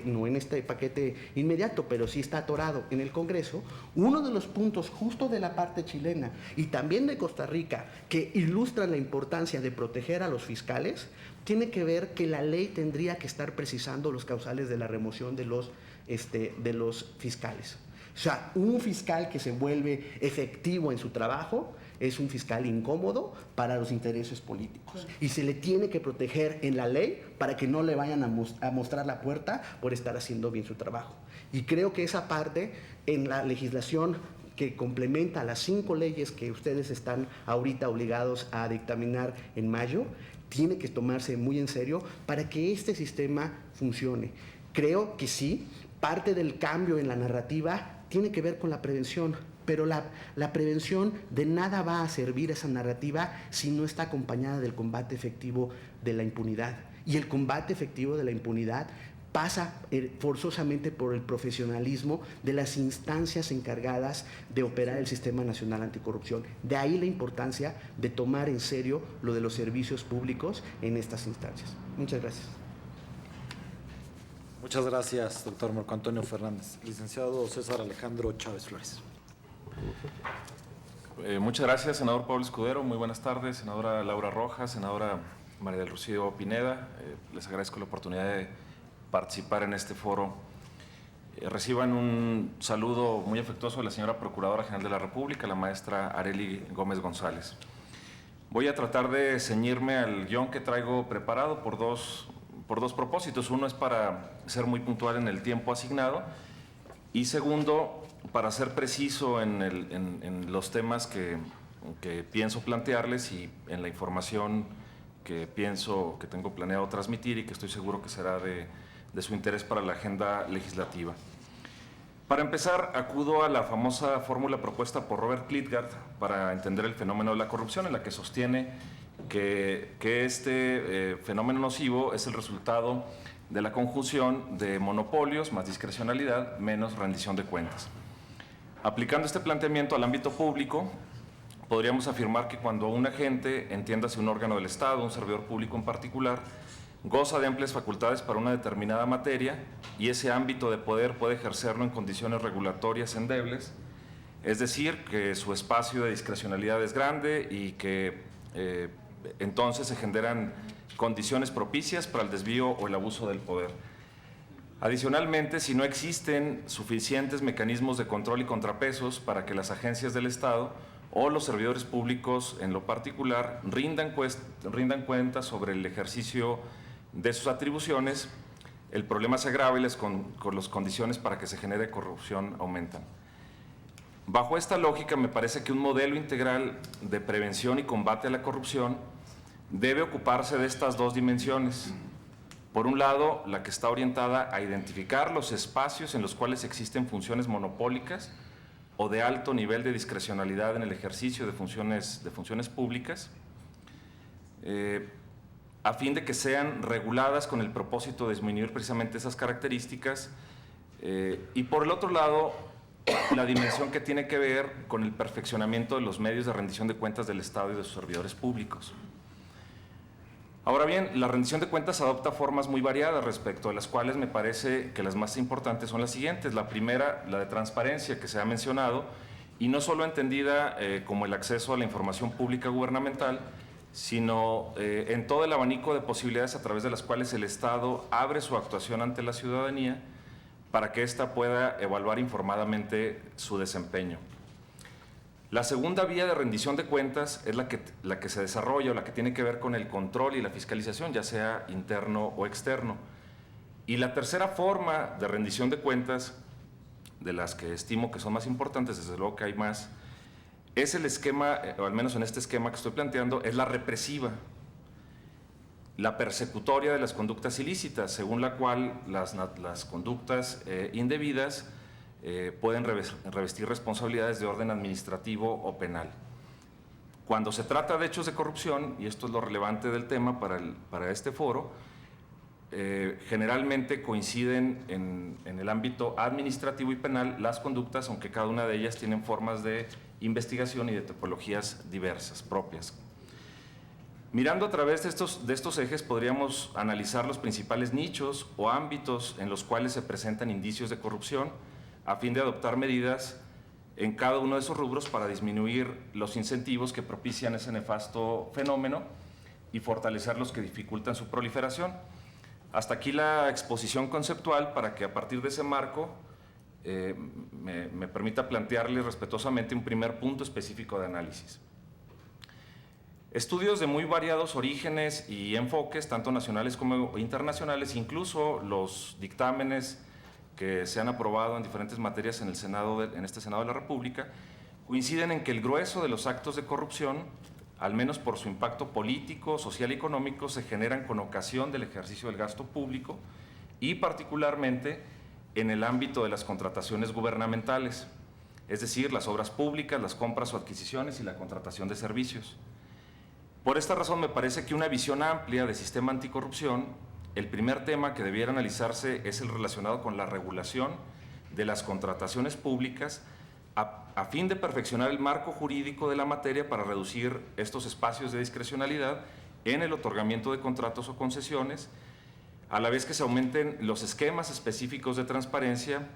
no en este paquete inmediato, pero sí está atorado en el Congreso, uno de los puntos justo de la parte chilena y también de Costa Rica que ilustran la importancia de proteger a los fiscales, tiene que ver que la ley tendría que estar precisando los causales de la remoción de los fiscales. O sea, un fiscal que se vuelve efectivo en su trabajo es un fiscal incómodo para los intereses políticos. Y se le tiene que proteger en la ley para que no le vayan a mostrar la puerta por estar haciendo bien su trabajo. Y creo que esa parte en la legislación que complementa las 5 leyes que ustedes están ahorita obligados a dictaminar en mayo, tiene que tomarse muy en serio para que este sistema funcione. Creo que sí, parte del cambio en la narrativa tiene que ver con la prevención, pero la prevención de nada va a servir esa narrativa si no está acompañada del combate efectivo de la impunidad. Y el combate efectivo de la impunidad pasa forzosamente por el profesionalismo de las instancias encargadas de operar el Sistema Nacional Anticorrupción. De ahí la importancia de tomar en serio lo de los servicios públicos en estas instancias. Muchas gracias. Muchas gracias, doctor Marco Antonio Fernández. Licenciado César Alejandro Chávez Flores. Muchas gracias, senador Pablo Escudero. Muy buenas tardes, senadora Laura Rojas, senadora María del Rocío Pineda. Les agradezco la oportunidad de participar en este foro. Reciban un saludo muy afectuoso de la señora Procuradora General de la República, la maestra Arely Gómez González. Voy a tratar de ceñirme al guión que traigo preparado por dos propósitos. Uno es para ser muy puntual en el tiempo asignado, y segundo, para ser preciso en los temas que pienso plantearles y en la información que tengo planeado transmitir y que estoy seguro que será de su interés para la agenda legislativa. Para empezar, acudo a la famosa fórmula propuesta por Robert Klitgard para entender el fenómeno de la corrupción, en la que sostiene que este fenómeno nocivo es el resultado de la conjunción de monopolios más discrecionalidad menos rendición de cuentas. Aplicando este planteamiento al ámbito público, podríamos afirmar que cuando un agente, entiéndase un órgano del Estado, un servidor público en particular, goza de amplias facultades para una determinada materia y ese ámbito de poder puede ejercerlo en condiciones regulatorias endebles, es decir, que su espacio de discrecionalidad es grande y que entonces se generan condiciones propicias para el desvío o el abuso del poder. Adicionalmente, si no existen suficientes mecanismos de control y contrapesos para que las agencias del Estado o los servidores públicos en lo particular rindan cuenta sobre el ejercicio de sus atribuciones, el problema se agrava y las condiciones para que se genere corrupción aumentan. Bajo esta lógica, me parece que un modelo integral de prevención y combate a la corrupción debe ocuparse de estas dos dimensiones. Por un lado, la que está orientada a identificar los espacios en los cuales existen funciones monopólicas o de alto nivel de discrecionalidad en el ejercicio de funciones públicas, a fin de que sean reguladas con el propósito de disminuir precisamente esas características. Y por el otro lado, la dimensión que tiene que ver con el perfeccionamiento de los medios de rendición de cuentas del Estado y de sus servidores públicos. Ahora bien, la rendición de cuentas adopta formas muy variadas, respecto a las cuales me parece que las más importantes son las siguientes. La primera, la de transparencia, que se ha mencionado, y no solo entendida como el acceso a la información pública gubernamental, sino en todo el abanico de posibilidades a través de las cuales el Estado abre su actuación ante la ciudadanía para que ésta pueda evaluar informadamente su desempeño. La segunda vía de rendición de cuentas es la que se desarrolla o la que tiene que ver con el control y la fiscalización, ya sea interno o externo. Y la tercera forma de rendición de cuentas, de las que estimo que son más importantes, desde luego que hay más, es el esquema, o al menos en este esquema que estoy planteando, es la represiva, la persecutoria de las conductas ilícitas, según la cual las conductas indebidas pueden revestir responsabilidades de orden administrativo o penal. Cuando se trata de hechos de corrupción, y esto es lo relevante del tema para este foro, generalmente coinciden en el ámbito administrativo y penal las conductas, aunque cada una de ellas tienen formas de investigación y de tipologías diversas, propias. Mirando a través de estos ejes, podríamos analizar los principales nichos o ámbitos en los cuales se presentan indicios de corrupción, a fin de adoptar medidas en cada uno de esos rubros para disminuir los incentivos que propician ese nefasto fenómeno y fortalecer los que dificultan su proliferación. Hasta aquí la exposición conceptual, para que a partir de ese marco me permita plantearle respetuosamente un primer punto específico de análisis. Estudios de muy variados orígenes y enfoques, tanto nacionales como internacionales, incluso los dictámenes que se han aprobado en diferentes materias en este Senado de la República, coinciden en que el grueso de los actos de corrupción, al menos por su impacto político, social y económico, se generan con ocasión del ejercicio del gasto público y particularmente en el ámbito de las contrataciones gubernamentales, es decir, las obras públicas, las compras o adquisiciones y la contratación de servicios. Por esta razón me parece que una visión amplia de sistema anticorrupción, el primer tema que debiera analizarse es el relacionado con la regulación de las contrataciones públicas a fin de perfeccionar el marco jurídico de la materia para reducir estos espacios de discrecionalidad en el otorgamiento de contratos o concesiones, a la vez que se aumenten los esquemas específicos de transparencia,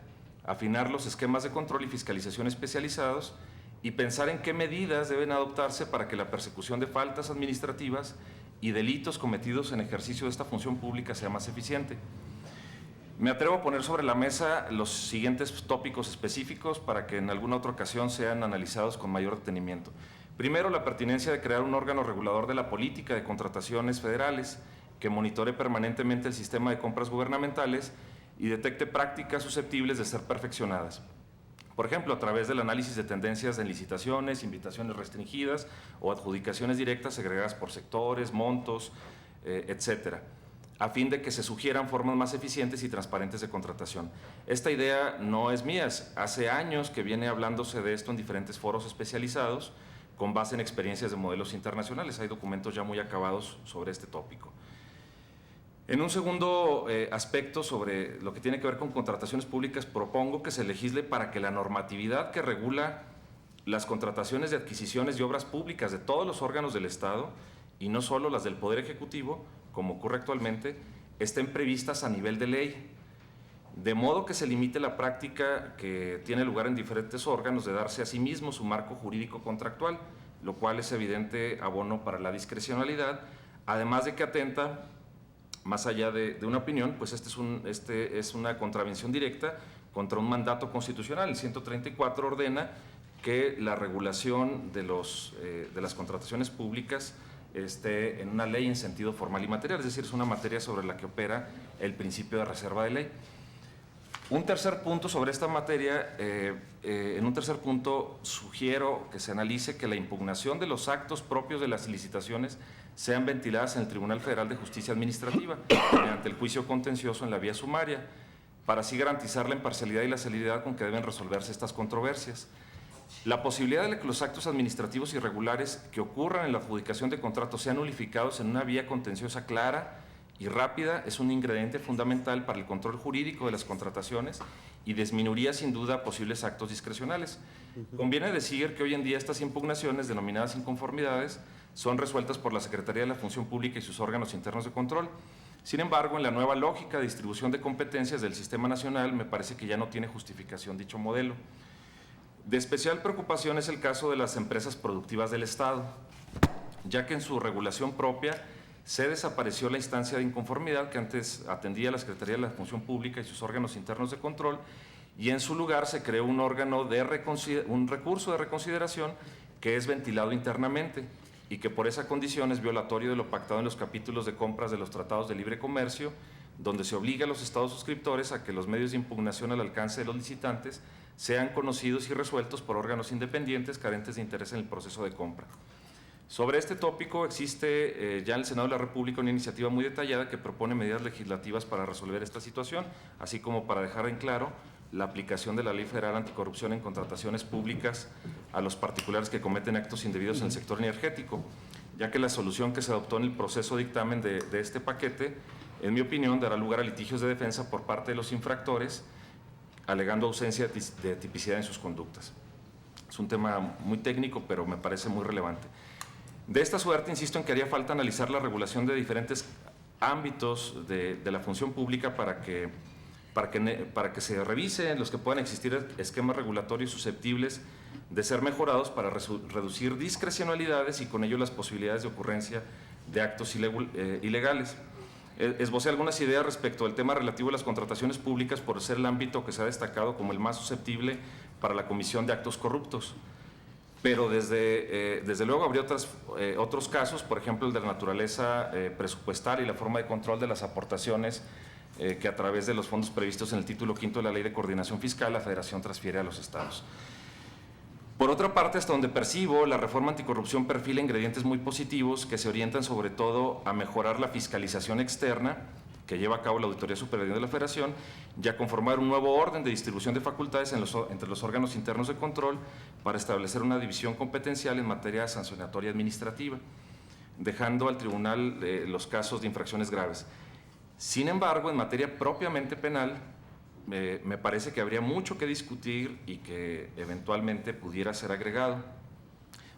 afinar los esquemas de control y fiscalización especializados y pensar en qué medidas deben adoptarse para que la persecución de faltas administrativas y delitos cometidos en ejercicio de esta función pública sea más eficiente. Me atrevo a poner sobre la mesa los siguientes tópicos específicos para que en alguna otra ocasión sean analizados con mayor detenimiento. Primero, la pertinencia de crear un órgano regulador de la política de contrataciones federales que monitore permanentemente el sistema de compras gubernamentales y detecte prácticas susceptibles de ser perfeccionadas. Por ejemplo, a través del análisis de tendencias en licitaciones, invitaciones restringidas o adjudicaciones directas segregadas por sectores, montos, etcétera, a fin de que se sugieran formas más eficientes y transparentes de contratación. Esta idea no es mía, hace años que viene hablándose de esto en diferentes foros especializados con base en experiencias de modelos internacionales. Hay documentos ya muy acabados sobre este tópico. En un segundo aspecto sobre lo que tiene que ver con contrataciones públicas, propongo que se legisle para que la normatividad que regula las contrataciones de adquisiciones y obras públicas de todos los órganos del Estado, y no solo las del Poder Ejecutivo, como ocurre actualmente, estén previstas a nivel de ley, de modo que se limite la práctica que tiene lugar en diferentes órganos de darse a sí mismo su marco jurídico contractual, lo cual es evidente abono para la discrecionalidad, además de que atenta más allá de una opinión, pues este es una contravención directa contra un mandato constitucional. El 134 ordena que la regulación de las contrataciones públicas esté en una ley en sentido formal y material, es decir, es una materia sobre la que opera el principio de reserva de ley. Un tercer punto sobre esta materia, en un tercer punto sugiero que se analice que la impugnación de los actos propios de las licitaciones sean ventiladas en el Tribunal Federal de Justicia Administrativa mediante el juicio contencioso en la vía sumaria, para así garantizar la imparcialidad y la celeridad con que deben resolverse estas controversias. La posibilidad de que los actos administrativos irregulares que ocurran en la adjudicación de contratos sean nulificados en una vía contenciosa clara y rápida es un ingrediente fundamental para el control jurídico de las contrataciones y disminuiría sin duda posibles actos discrecionales. Conviene decir que hoy en día estas impugnaciones, denominadas inconformidades, son resueltas por la Secretaría de la Función Pública y sus órganos internos de control. Sin embargo, en la nueva lógica de distribución de competencias del Sistema Nacional, me parece que ya no tiene justificación dicho modelo. De especial preocupación es el caso de las empresas productivas del Estado, ya que en su regulación propia se desapareció la instancia de inconformidad que antes atendía la Secretaría de la Función Pública y sus órganos internos de control, y en su lugar se creó un recurso de reconsideración que es ventilado internamente y que por esa condición es violatorio de lo pactado en los capítulos de compras de los tratados de libre comercio, donde se obliga a los estados suscriptores a que los medios de impugnación al alcance de los licitantes sean conocidos y resueltos por órganos independientes carentes de interés en el proceso de compra. Sobre este tópico existe ya en el Senado de la República una iniciativa muy detallada que propone medidas legislativas para resolver esta situación, así como para dejar en claro la aplicación de la Ley Federal Anticorrupción en contrataciones públicas a los particulares que cometen actos indebidos en el sector energético, ya que la solución que se adoptó en el proceso de dictamen de este paquete, en mi opinión, dará lugar a litigios de defensa por parte de los infractores, alegando ausencia de tipicidad en sus conductas. Es un tema muy técnico, pero me parece muy relevante. De esta suerte, insisto en que haría falta analizar la regulación de diferentes ámbitos de la función pública para que se revisen los que puedan existir esquemas regulatorios susceptibles de ser mejorados para reducir discrecionalidades y con ello las posibilidades de ocurrencia de actos ilegales. Esbocé algunas ideas respecto al tema relativo a las contrataciones públicas por ser el ámbito que se ha destacado como el más susceptible para la comisión de actos corruptos. Pero desde luego habría otros casos, por ejemplo el de la naturaleza presupuestal y la forma de control de las aportaciones que a través de los fondos previstos en el título quinto de la Ley de Coordinación Fiscal la Federación transfiere a los estados. Por otra parte, hasta donde percibo, la reforma anticorrupción perfila ingredientes muy positivos que se orientan sobre todo a mejorar la fiscalización externa que lleva a cabo la Auditoría Superior de la Federación y a conformar un nuevo orden de distribución de facultades entre los órganos internos de control para establecer una división competencial en materia sancionatoria administrativa, dejando al tribunal los casos de infracciones graves. Sin embargo, en materia propiamente penal, me parece que habría mucho que discutir y que eventualmente pudiera ser agregado.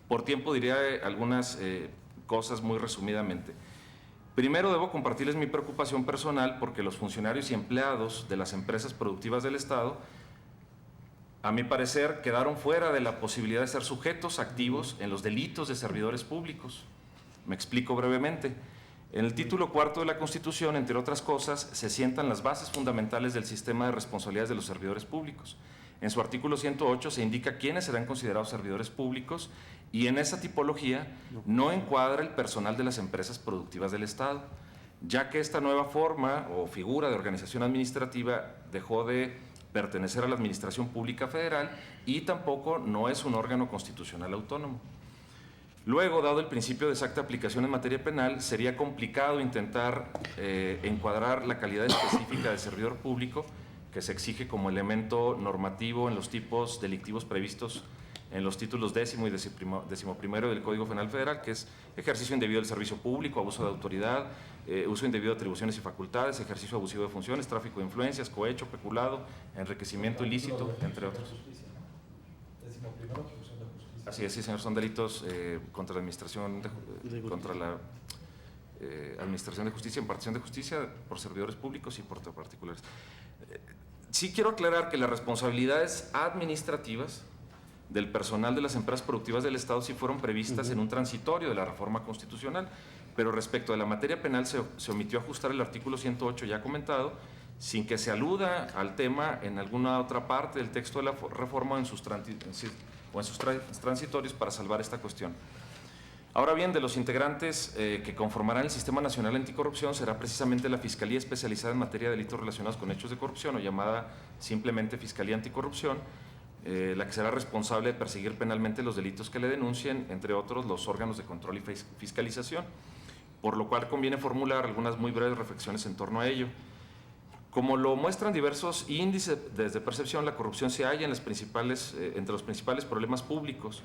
Por tiempo diré algunas cosas muy resumidamente. Primero debo compartirles mi preocupación personal porque los funcionarios y empleados de las empresas productivas del Estado, a mi parecer, quedaron fuera de la posibilidad de ser sujetos activos en los delitos de servidores públicos. Me explico brevemente. En el título cuarto de la Constitución, entre otras cosas, se sientan las bases fundamentales del sistema de responsabilidades de los servidores públicos. En su artículo 108 se indica quiénes serán considerados servidores públicos y en esa tipología no encuadra el personal de las empresas productivas del Estado, ya que esta nueva forma o figura de organización administrativa dejó de pertenecer a la Administración Pública Federal y tampoco no es un órgano constitucional autónomo. Luego, dado el principio de exacta aplicación en materia penal, sería complicado intentar encuadrar la calidad específica de servidor público que se exige como elemento normativo en los tipos delictivos previstos en los títulos 10º y 11º del Código Penal Federal, que es ejercicio indebido del servicio público, abuso de autoridad, uso indebido de atribuciones y facultades, ejercicio abusivo de funciones, tráfico de influencias, cohecho, peculado, enriquecimiento ilícito, entre otros. Así es, sí, señor, son delitos contra la administración administración de justicia, impartición de justicia por servidores públicos y por particulares. Sí quiero aclarar que las responsabilidades administrativas del personal de las empresas productivas del Estado sí fueron previstas en un transitorio de la reforma constitucional, pero respecto de la materia penal se omitió ajustar el artículo 108 ya comentado, sin que se aluda al tema en alguna otra parte del texto de la reforma o en sus transitorios para salvar esta cuestión. Ahora bien, de los integrantes que conformarán el Sistema Nacional Anticorrupción será precisamente la Fiscalía Especializada en Materia de Delitos Relacionados con Hechos de Corrupción, o llamada simplemente Fiscalía Anticorrupción, la que será responsable de perseguir penalmente los delitos que le denuncien, entre otros los órganos de control y fiscalización, por lo cual conviene formular algunas muy breves reflexiones en torno a ello. Como lo muestran diversos índices de percepción, la corrupción se halla en entre los principales problemas públicos,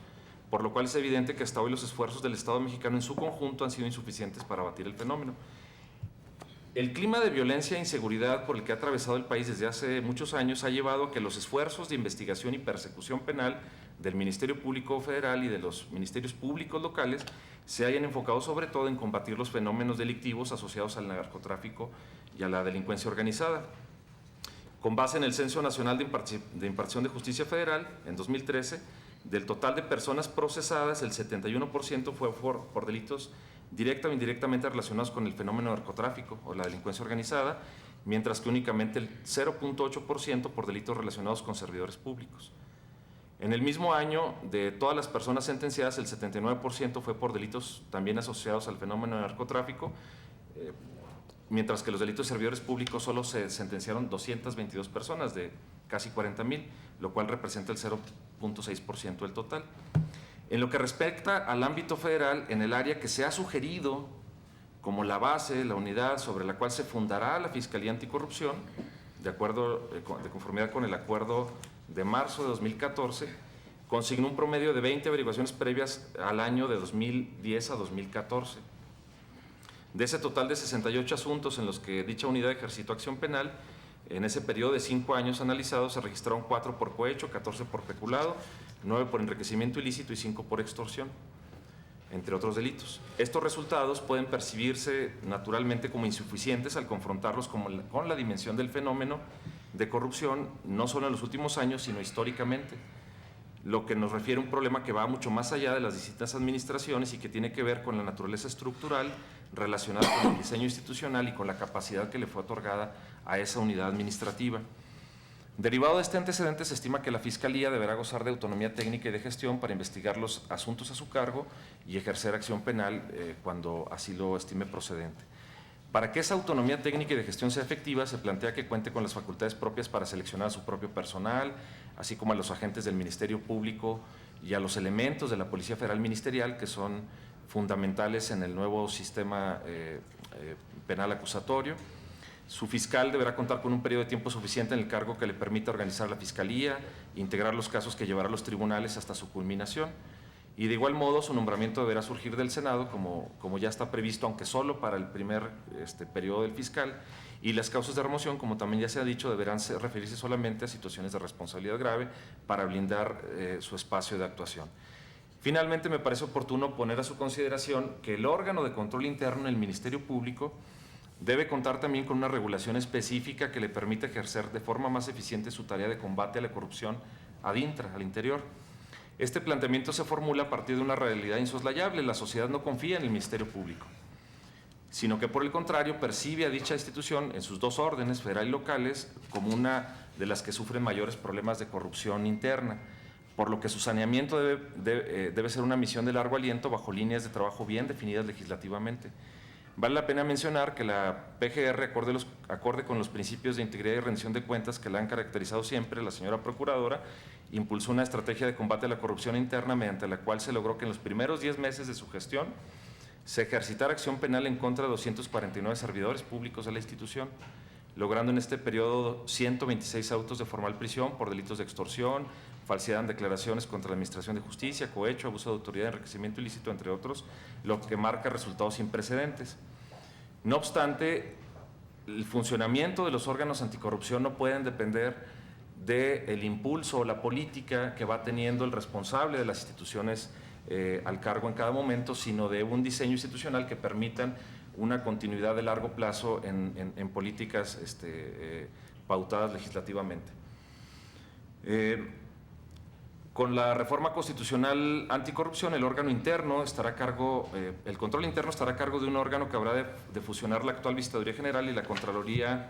por lo cual es evidente que hasta hoy los esfuerzos del Estado mexicano en su conjunto han sido insuficientes para abatir el fenómeno. El clima de violencia e inseguridad por el que ha atravesado el país desde hace muchos años ha llevado a que los esfuerzos de investigación y persecución penal del Ministerio Público Federal y de los ministerios públicos locales se hayan enfocado sobre todo en combatir los fenómenos delictivos asociados al narcotráfico y a la delincuencia organizada. Con base en el Censo Nacional de Impartición de Justicia Federal, en 2013, del total de personas procesadas, el 71% fue por delitos directa o indirectamente relacionados con el fenómeno narcotráfico o la delincuencia organizada, mientras que únicamente el 0.8% por delitos relacionados con servidores públicos. En el mismo año, de todas las personas sentenciadas, el 79% fue por delitos también asociados al fenómeno narcotráfico, mientras que los delitos de servidores públicos solo se sentenciaron 222 personas de casi 40,000, lo cual representa el 0.6% del total. En lo que respecta al ámbito federal, en el área que se ha sugerido como la base, la unidad sobre la cual se fundará la Fiscalía Anticorrupción, de conformidad con el acuerdo de marzo de 2014, consignó un promedio de 20 averiguaciones previas al año de 2010 a 2014. De ese total de 68 asuntos en los que dicha unidad ejercitó acción penal, en ese periodo de 5 años analizados se registraron 4 por cohecho, 14 por peculado, 9 por enriquecimiento ilícito y 5 por extorsión, entre otros delitos. Estos resultados pueden percibirse naturalmente como insuficientes al confrontarlos con la dimensión del fenómeno de corrupción, no solo en los últimos años, sino históricamente, lo que nos refiere a un problema que va mucho más allá de las distintas administraciones y que tiene que ver con la naturaleza estructural relacionada con el diseño institucional y con la capacidad que le fue otorgada a esa unidad administrativa. Derivado de este antecedente, se estima que la Fiscalía deberá gozar de autonomía técnica y de gestión para investigar los asuntos a su cargo y ejercer acción penal cuando así lo estime procedente. Para que esa autonomía técnica y de gestión sea efectiva, se plantea que cuente con las facultades propias para seleccionar a su propio personal, así como a los agentes del Ministerio Público y a los elementos de la Policía Federal Ministerial, que son fundamentales en el nuevo sistema penal acusatorio. Su fiscal deberá contar con un periodo de tiempo suficiente en el cargo que le permita organizar la Fiscalía, integrar los casos que llevará a los tribunales hasta su culminación. Y de igual modo, su nombramiento deberá surgir del Senado, como ya está previsto, aunque solo para el primer periodo del fiscal, y las causas de remoción, como también ya se ha dicho, deberán referirse solamente a situaciones de responsabilidad grave para blindar su espacio de actuación. Finalmente, me parece oportuno poner a su consideración que el órgano de control interno, el Ministerio Público, debe contar también con una regulación específica que le permita ejercer de forma más eficiente su tarea de combate a la corrupción ad intra, al interior. Este planteamiento se formula a partir de una realidad insoslayable. La sociedad no confía en el Ministerio Público, sino que por el contrario percibe a dicha institución en sus dos órdenes, federal y locales, como una de las que sufren mayores problemas de corrupción interna, por lo que su saneamiento debe ser una misión de largo aliento bajo líneas de trabajo bien definidas legislativamente. Vale la pena mencionar que la PGR, acorde con los principios de integridad y rendición de cuentas que la han caracterizado siempre, la señora Procuradora impulsó una estrategia de combate a la corrupción interna mediante la cual se logró que en los primeros 10 meses de su gestión se ejercitara acción penal en contra de 249 servidores públicos de la institución, logrando en este periodo 126 autos de formal prisión por delitos de extorsión, falsedad en declaraciones contra la Administración de Justicia, cohecho, abuso de autoridad, enriquecimiento ilícito, entre otros, lo que marca resultados sin precedentes. No obstante, el funcionamiento de los órganos anticorrupción no pueden depender del impulso o la política que va teniendo el responsable de las instituciones al cargo en cada momento, sino de un diseño institucional que permitan una continuidad de largo plazo en políticas pautadas legislativamente. Con la reforma constitucional anticorrupción, el órgano interno estará a cargo, el control interno estará a cargo de un órgano que habrá de fusionar la actual Vistaduría General y la Contraloría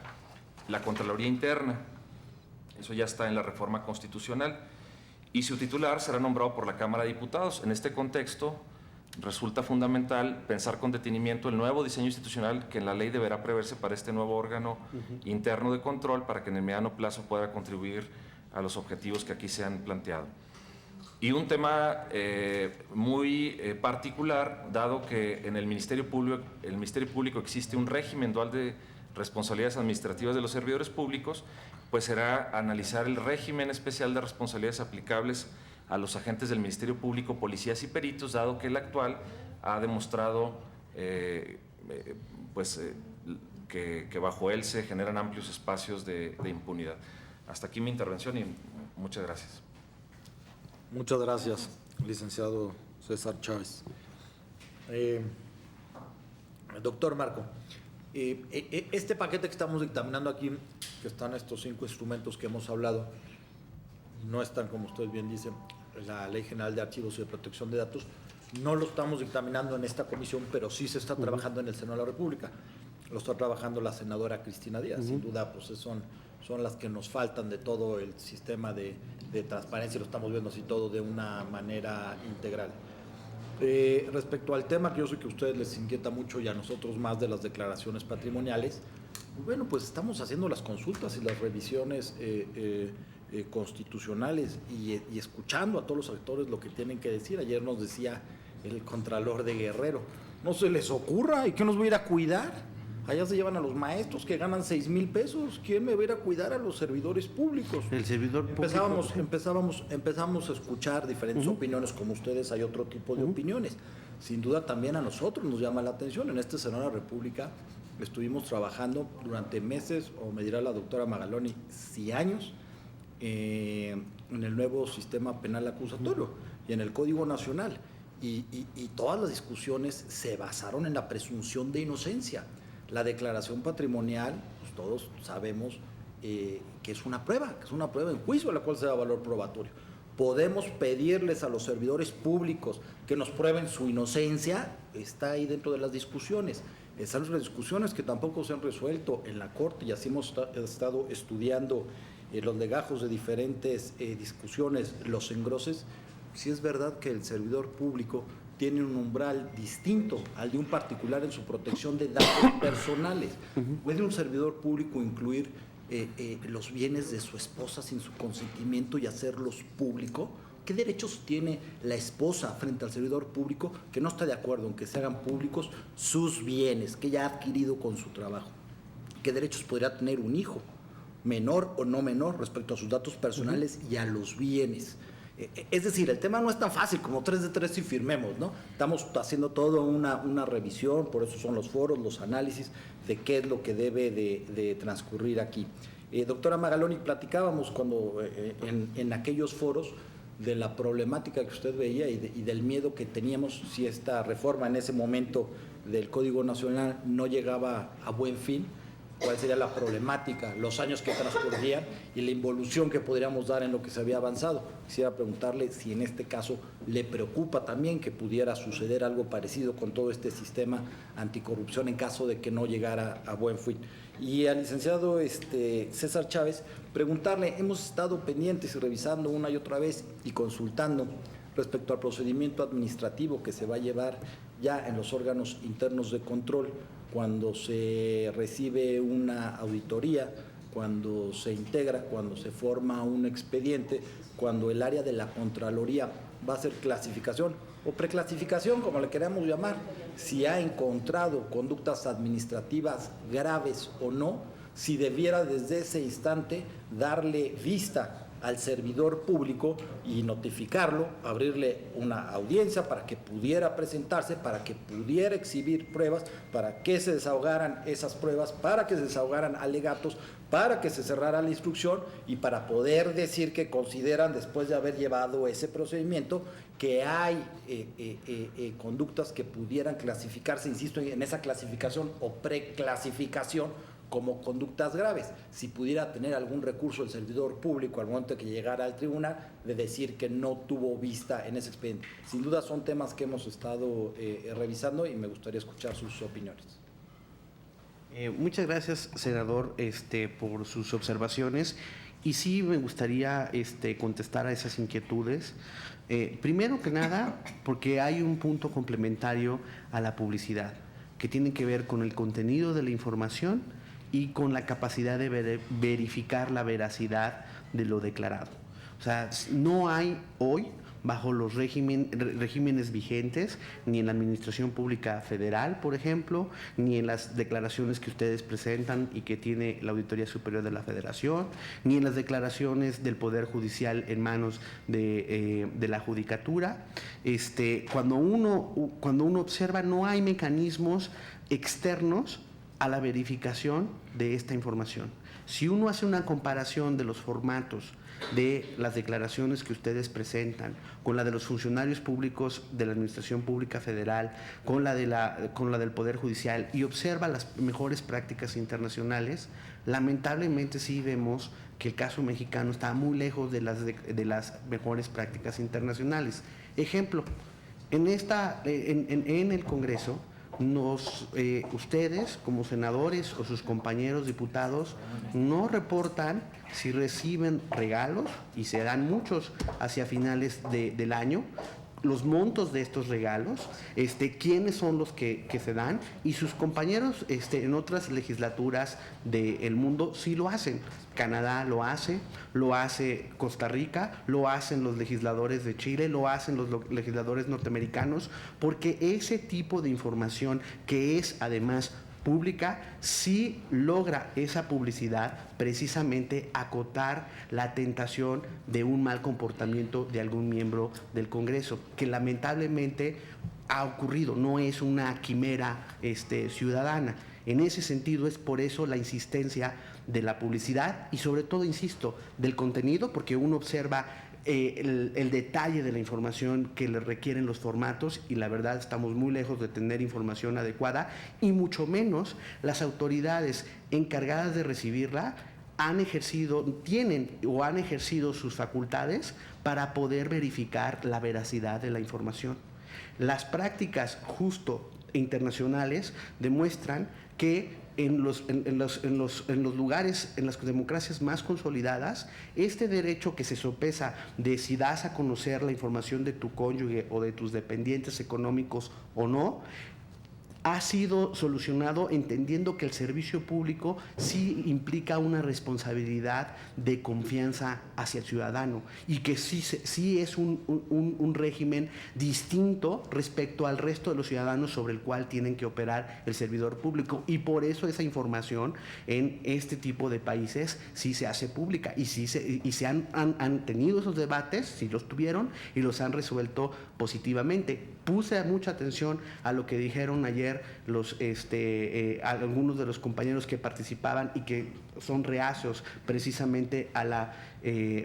Interna. Eso ya está en la reforma constitucional. Y su titular será nombrado por la Cámara de Diputados. En este contexto, resulta fundamental pensar con detenimiento el nuevo diseño institucional que en la ley deberá preverse para este nuevo órgano interno de control para que en el mediano plazo pueda contribuir a los objetivos que aquí se han planteado. Y un tema muy particular, dado que en el Ministerio Público existe un régimen dual de responsabilidades administrativas de los servidores públicos, pues será analizar el régimen especial de responsabilidades aplicables a los agentes del Ministerio Público, policías y peritos, dado que el actual ha demostrado que bajo él se generan amplios espacios de impunidad. Hasta aquí mi intervención y muchas gracias. Muchas gracias, licenciado César Chávez. Doctor Marco, este paquete que estamos dictaminando aquí, que están estos 5 instrumentos que hemos hablado, no están, como ustedes bien dicen, en la Ley General de Archivos y de Protección de Datos, no lo estamos dictaminando en esta comisión, pero sí se está trabajando en el Senado de la República. Lo está trabajando la senadora Cristina Díaz, sin duda, pues son las que nos faltan de todo el sistema de transparencia, lo estamos viendo así todo de una manera integral. Respecto al tema que yo sé que a ustedes les inquieta mucho y a nosotros más de las declaraciones patrimoniales, bueno, pues estamos haciendo las consultas y las revisiones constitucionales y escuchando a todos los actores lo que tienen que decir. Ayer nos decía el Contralor de Guerrero, no se les ocurra, ¿y qué nos va a ir a cuidar? Allá se llevan a los maestros que ganan 6,000 pesos. ¿Quién me va a ir a cuidar a los servidores públicos? El servidor público. Empezamos a escuchar diferentes opiniones, como ustedes hay otro tipo de opiniones. Sin duda también a nosotros nos llama la atención. En este Senado de la República estuvimos trabajando durante meses, o me dirá la doctora Magaloni, si años, en el nuevo sistema penal acusatorio y en el Código Nacional. Y todas las discusiones se basaron en la presunción de inocencia. La declaración patrimonial, pues todos sabemos que es una prueba en juicio a la cual se da valor probatorio. Podemos pedirles a los servidores públicos que nos prueben su inocencia, está ahí dentro de las discusiones. Están las discusiones que tampoco se han resuelto en la Corte y así hemos estado estudiando los legajos de diferentes discusiones, los engroses. Si es verdad que el servidor público tiene un umbral distinto al de un particular en su protección de datos personales. ¿Puede un servidor público incluir los bienes de su esposa sin su consentimiento y hacerlos público? ¿Qué derechos tiene la esposa frente al servidor público que no está de acuerdo en que se hagan públicos sus bienes que ya ha adquirido con su trabajo? ¿Qué derechos podría tener un hijo, menor o no menor, respecto a sus datos personales y a los bienes? Es decir, el tema no es tan fácil como 3 de 3 y firmemos, ¿no? Estamos haciendo toda una revisión, por eso son los foros, los análisis de qué es lo que debe de transcurrir aquí. Doctora Magaloni, platicábamos cuando en aquellos foros de la problemática que usted veía y del miedo que teníamos si esta reforma en ese momento del Código Nacional no llegaba a buen fin. Cuál sería la problemática, los años que transcurrían y la involución que podríamos dar en lo que se había avanzado. Quisiera preguntarle si en este caso le preocupa también que pudiera suceder algo parecido con todo este sistema anticorrupción en caso de que no llegara a buen fin. Y al licenciado César Chávez, preguntarle, hemos estado pendientes y revisando una y otra vez y consultando respecto al procedimiento administrativo que se va a llevar ya en los órganos internos de control cuando se recibe una auditoría, cuando se integra, cuando se forma un expediente, cuando el área de la Contraloría va a hacer clasificación o preclasificación, como le queramos llamar, si ha encontrado conductas administrativas graves o no, si debiera desde ese instante darle vista al servidor público y notificarlo, abrirle una audiencia para que pudiera presentarse, para que pudiera exhibir pruebas, para que se desahogaran esas pruebas, para que se desahogaran alegatos, para que se cerrara la instrucción y para poder decir que consideran, después de haber llevado ese procedimiento, que hay conductas que pudieran clasificarse, insisto, en esa clasificación o preclasificación como conductas graves. Si pudiera tener algún recurso el servidor público al momento de que llegara al tribunal, de decir que no tuvo vista en ese expediente. Sin duda son temas que hemos estado revisando y me gustaría escuchar sus opiniones. Muchas gracias, senador, por sus observaciones. Y sí me gustaría contestar a esas inquietudes. Primero que nada, porque hay un punto complementario a la publicidad, que tiene que ver con el contenido de la información y con la capacidad de verificar la veracidad de lo declarado. O sea, no hay hoy, bajo los regímenes vigentes, ni en la Administración Pública Federal, por ejemplo, ni en las declaraciones que ustedes presentan y que tiene la Auditoría Superior de la Federación, ni en las declaraciones del Poder Judicial en manos de la Judicatura. Cuando uno observa, no hay mecanismos externos a la verificación de esta información. Si uno hace una comparación de los formatos de las declaraciones que ustedes presentan con la de los funcionarios públicos de la Administración Pública Federal, con la del Poder Judicial, y observa las mejores prácticas internacionales, lamentablemente sí vemos que el caso mexicano está muy lejos de las mejores prácticas internacionales. Ejemplo, en el Congreso, ustedes como senadores o sus compañeros diputados no reportan si reciben regalos, y se dan muchos hacia finales del año, los montos de estos regalos, quiénes son los que se dan, y sus compañeros en otras legislaturas del mundo sí lo hacen. Canadá lo hace Costa Rica, lo hacen los legisladores de Chile, lo hacen los legisladores norteamericanos, porque ese tipo de información, que es además pública, sí logra esa publicidad precisamente acotar la tentación de un mal comportamiento de algún miembro del Congreso, que lamentablemente ha ocurrido, no es una quimera ciudadana. En ese sentido, es por eso la insistencia de la publicidad y, sobre todo, insisto, del contenido, porque uno observa el detalle de la información que le requieren los formatos, y la verdad estamos muy lejos de tener información adecuada, y mucho menos las autoridades encargadas de recibirla tienen sus facultades para poder verificar la veracidad de la información. Las prácticas justo internacionales demuestran que en los lugares, en las democracias más consolidadas, este derecho que se sopesa de si das a conocer la información de tu cónyuge o de tus dependientes económicos o no, ha sido solucionado entendiendo que el servicio público sí implica una responsabilidad de confianza hacia el ciudadano, y que sí es un régimen distinto respecto al resto de los ciudadanos sobre el cual tienen que operar el servidor público, y por eso esa información en este tipo de países sí se hace pública, y se han tenido esos debates, sí los tuvieron, y los han resuelto positivamente. Puse mucha atención a lo que dijeron ayer algunos de los compañeros que participaban y que son reacios precisamente a la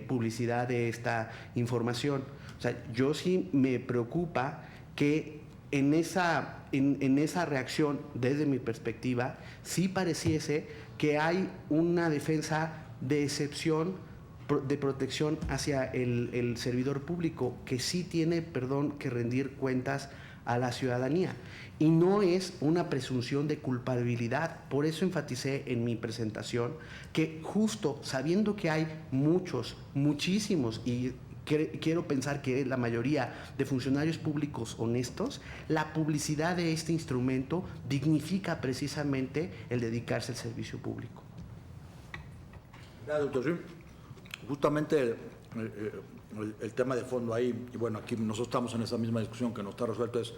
publicidad de esta información. O sea, yo sí me preocupa que en esa reacción, desde mi perspectiva, sí pareciese que hay una defensa de excepción, de protección hacia el servidor público, que sí tiene, que rendir cuentas a la ciudadanía, y no es una presunción de culpabilidad. Por eso enfaticé en mi presentación que, justo sabiendo que hay muchísimos, y quiero pensar que la mayoría de funcionarios públicos honestos, la publicidad de este instrumento dignifica precisamente el dedicarse al servicio público. Gracias, doctor. Sí. Justamente el tema de fondo ahí, y bueno, aquí nosotros estamos en esa misma discusión que no está resuelto, es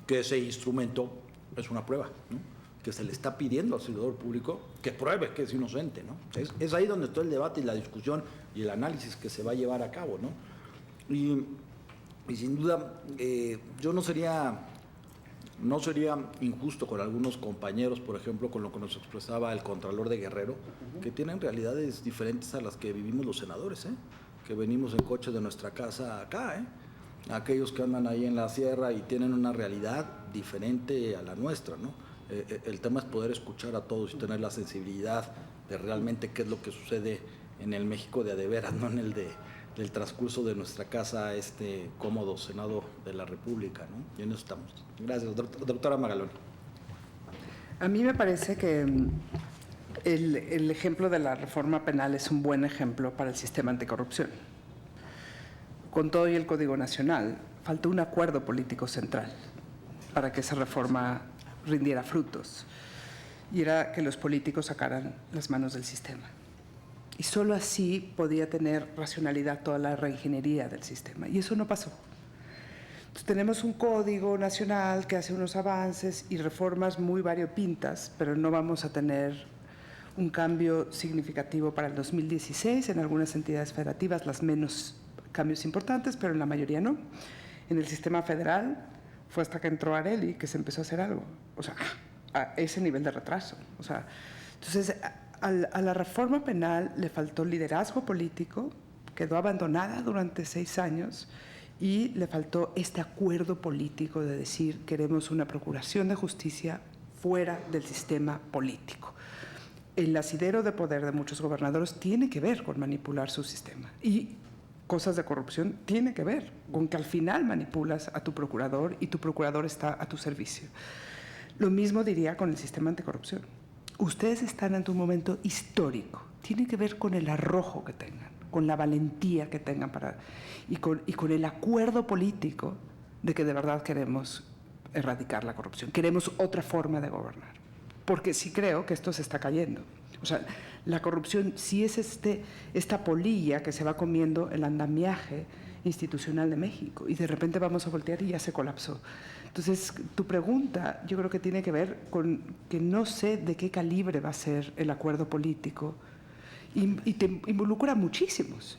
que ese instrumento es una prueba, ¿no? Que se le está pidiendo al servidor público que pruebe que es inocente, ¿no? Es ahí donde está el debate y la discusión y el análisis que se va a llevar a cabo, ¿no? Y sin duda, yo no sería injusto con algunos compañeros, por ejemplo, con lo que nos expresaba el Contralor de Guerrero, que tienen realidades diferentes a las que vivimos los senadores, que venimos en coche de nuestra casa acá, aquellos que andan ahí en la sierra y tienen una realidad diferente a la nuestra, ¿no? El tema es poder escuchar a todos y tener la sensibilidad de realmente qué es lo que sucede en el México de a de veras, no en el del transcurso de nuestra casa, este cómodo Senado de la República, ¿no? Y en eso estamos. Gracias, doctora Magalón. A mí me parece que el ejemplo de la reforma penal es un buen ejemplo para el sistema anticorrupción. Con todo y el Código Nacional, faltó un acuerdo político central para que esa reforma rindiera frutos, y era que los políticos sacaran las manos del sistema. Y solo así podía tener racionalidad toda la reingeniería del sistema, y eso no pasó. Entonces, tenemos un Código Nacional que hace unos avances y reformas muy variopintas, pero no vamos a tener un cambio significativo para el 2016 en algunas entidades federativas, las menos cambios importantes, pero en la mayoría no. En el sistema federal fue hasta que entró Arely que se empezó a hacer algo, o sea, a ese nivel de retraso. O sea, entonces, a la reforma penal le faltó liderazgo político, quedó abandonada durante 6 años, y le faltó este acuerdo político de decir queremos una procuración de justicia fuera del sistema político. El asidero de poder de muchos gobernadores tiene que ver con manipular su sistema, y cosas de corrupción tiene que ver con que al final manipulas a tu procurador y tu procurador está a tu servicio. Lo mismo diría con el sistema anticorrupción. Ustedes están ante un momento histórico, tiene que ver con el arrojo que tengan, con la valentía que tengan y con el acuerdo político de que de verdad queremos erradicar la corrupción, queremos otra forma de gobernar. Porque sí creo que esto se está cayendo. O sea, la corrupción sí es esta polilla que se va comiendo el andamiaje institucional de México, y de repente vamos a voltear y ya se colapsó. Entonces, tu pregunta yo creo que tiene que ver con que no sé de qué calibre va a ser el acuerdo político, y te involucra a muchísimos.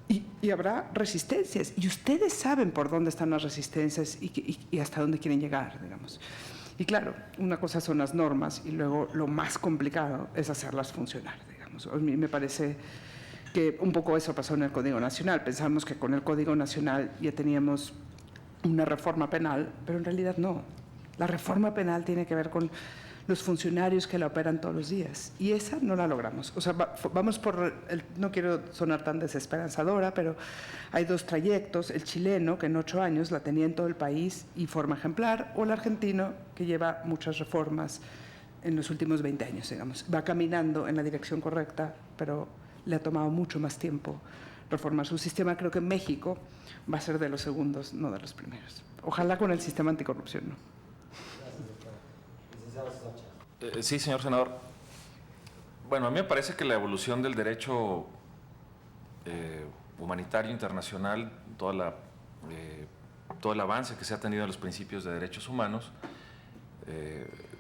Y habrá resistencias, y ustedes saben por dónde están las resistencias y hasta dónde quieren llegar, digamos. Y claro, una cosa son las normas y luego lo más complicado es hacerlas funcionar, digamos. A mí me parece que un poco eso pasó en el Código Nacional. Pensamos que con el Código Nacional ya teníamos una reforma penal, pero en realidad no. La reforma penal tiene que ver con los funcionarios que la operan todos los días, y esa no la logramos. O sea, vamos por no quiero sonar tan desesperanzadora, pero hay 2 trayectos: el chileno, que en 8 años la tenía en todo el país y forma ejemplar, o el argentino, que lleva muchas reformas en los últimos 20 años, digamos. Va caminando en la dirección correcta, pero le ha tomado mucho más tiempo reformar su sistema. Creo que México va a ser de los segundos, no de los primeros. Ojalá con el sistema anticorrupción, ¿no? Sí, señor senador. Bueno, a mí me parece que la evolución del derecho humanitario internacional, todo el avance que se ha tenido en los principios de derechos humanos,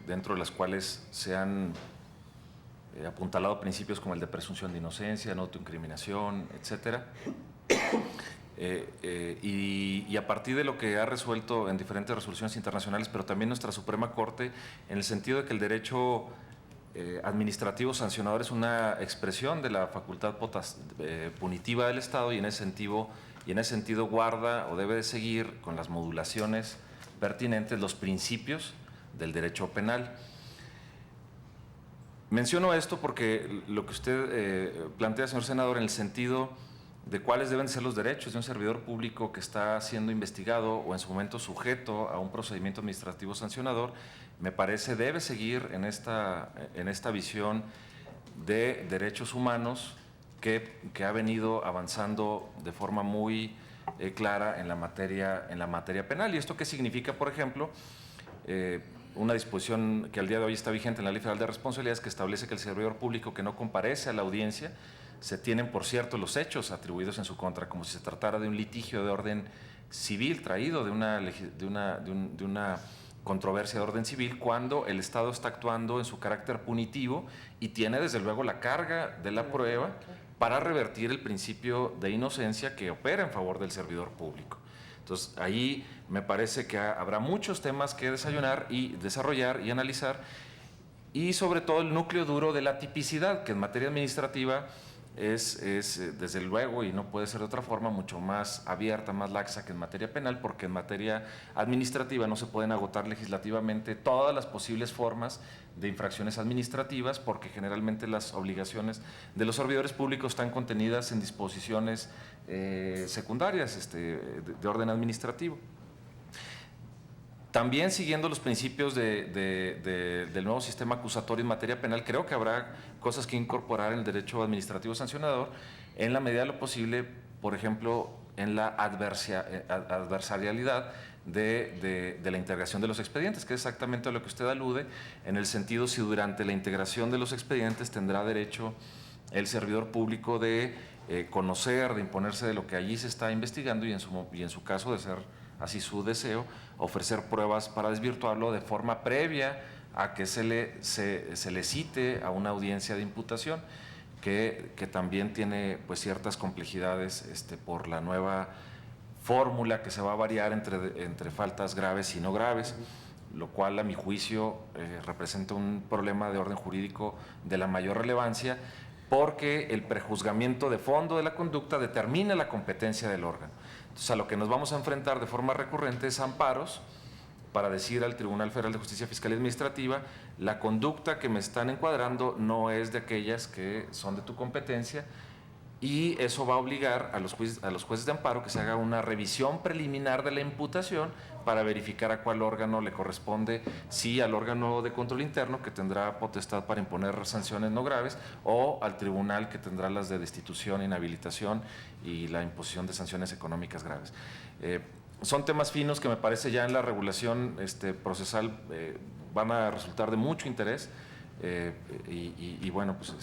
dentro de las cuales se han apuntalado principios como el de presunción de inocencia, no autoincriminación, etcétera. Y a partir de lo que ha resuelto en diferentes resoluciones internacionales, pero también nuestra Suprema Corte, en el sentido de que el derecho administrativo sancionador es una expresión de la facultad punitiva del Estado, y en ese sentido guarda o debe de seguir con las modulaciones pertinentes los principios del derecho penal. Menciono esto porque lo que usted plantea, señor senador, en el sentido de cuáles deben ser los derechos de un servidor público que está siendo investigado o en su momento sujeto a un procedimiento administrativo sancionador, me parece debe seguir en esta visión de derechos humanos que ha venido avanzando de forma muy clara en la materia penal. ¿Y esto qué significa? Por ejemplo, una disposición que al día de hoy está vigente en la Ley Federal de Responsabilidades, que establece que el servidor público que no comparece a la audiencia, se tienen por cierto los hechos atribuidos en su contra, como si se tratara de un litigio de orden civil traído de una controversia de orden civil, cuando el Estado está actuando en su carácter punitivo y tiene desde luego la carga de la prueba para revertir el principio de inocencia que opera en favor del servidor público. Entonces, ahí me parece que habrá muchos temas que desarrollar y analizar, y sobre todo el núcleo duro de la tipicidad, que en materia administrativa es desde luego, y no puede ser de otra forma, mucho más abierta, más laxa que en materia penal, porque en materia administrativa no se pueden agotar legislativamente todas las posibles formas de infracciones administrativas, porque generalmente las obligaciones de los servidores públicos están contenidas en disposiciones secundarias de orden administrativo. También siguiendo los principios del nuevo sistema acusatorio en materia penal, creo que habrá cosas que incorporar en el derecho administrativo sancionador en la medida de lo posible, por ejemplo, en la adversarialidad de la integración de los expedientes, que es exactamente a lo que usted alude, en el sentido si durante la integración de los expedientes tendrá derecho el servidor público de conocer, de imponerse de lo que allí se está investigando y en su caso, de ser así su deseo, ofrecer pruebas para desvirtuarlo de forma previa a que se le cite a una audiencia de imputación, que también tiene pues ciertas complejidades por la nueva fórmula que se va a variar entre faltas graves y no graves, lo cual a mi juicio representa un problema de orden jurídico de la mayor relevancia, porque el prejuzgamiento de fondo de la conducta determina la competencia del órgano. Entonces, a lo que nos vamos a enfrentar de forma recurrente es amparos para decir al Tribunal Federal de Justicia Fiscal y Administrativa: la conducta que me están encuadrando no es de aquellas que son de tu competencia, y eso va a obligar a los jueces de amparo que se haga una revisión preliminar de la imputación para verificar a cuál órgano le corresponde, si al órgano de control interno, que tendrá potestad para imponer sanciones no graves, o al tribunal, que tendrá las de destitución, inhabilitación y la imposición de sanciones económicas graves. Son temas finos que me parece ya en la regulación procesal van a resultar de mucho interés y bueno, pues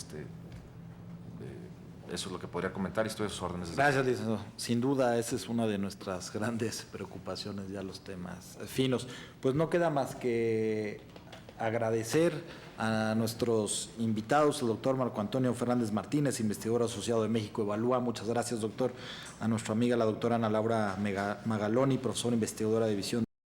eso es lo que podría comentar y estoy a sus órdenes. Gracias, licenciado. Sin duda, esa es una de nuestras grandes preocupaciones, ya los temas finos. Pues no queda más que agradecer a nuestros invitados, el doctor Marco Antonio Fernández Martínez, investigador asociado de México Evalúa. Muchas gracias, doctor. A nuestra amiga, la doctora Ana Laura Magaloni, profesora investigadora de División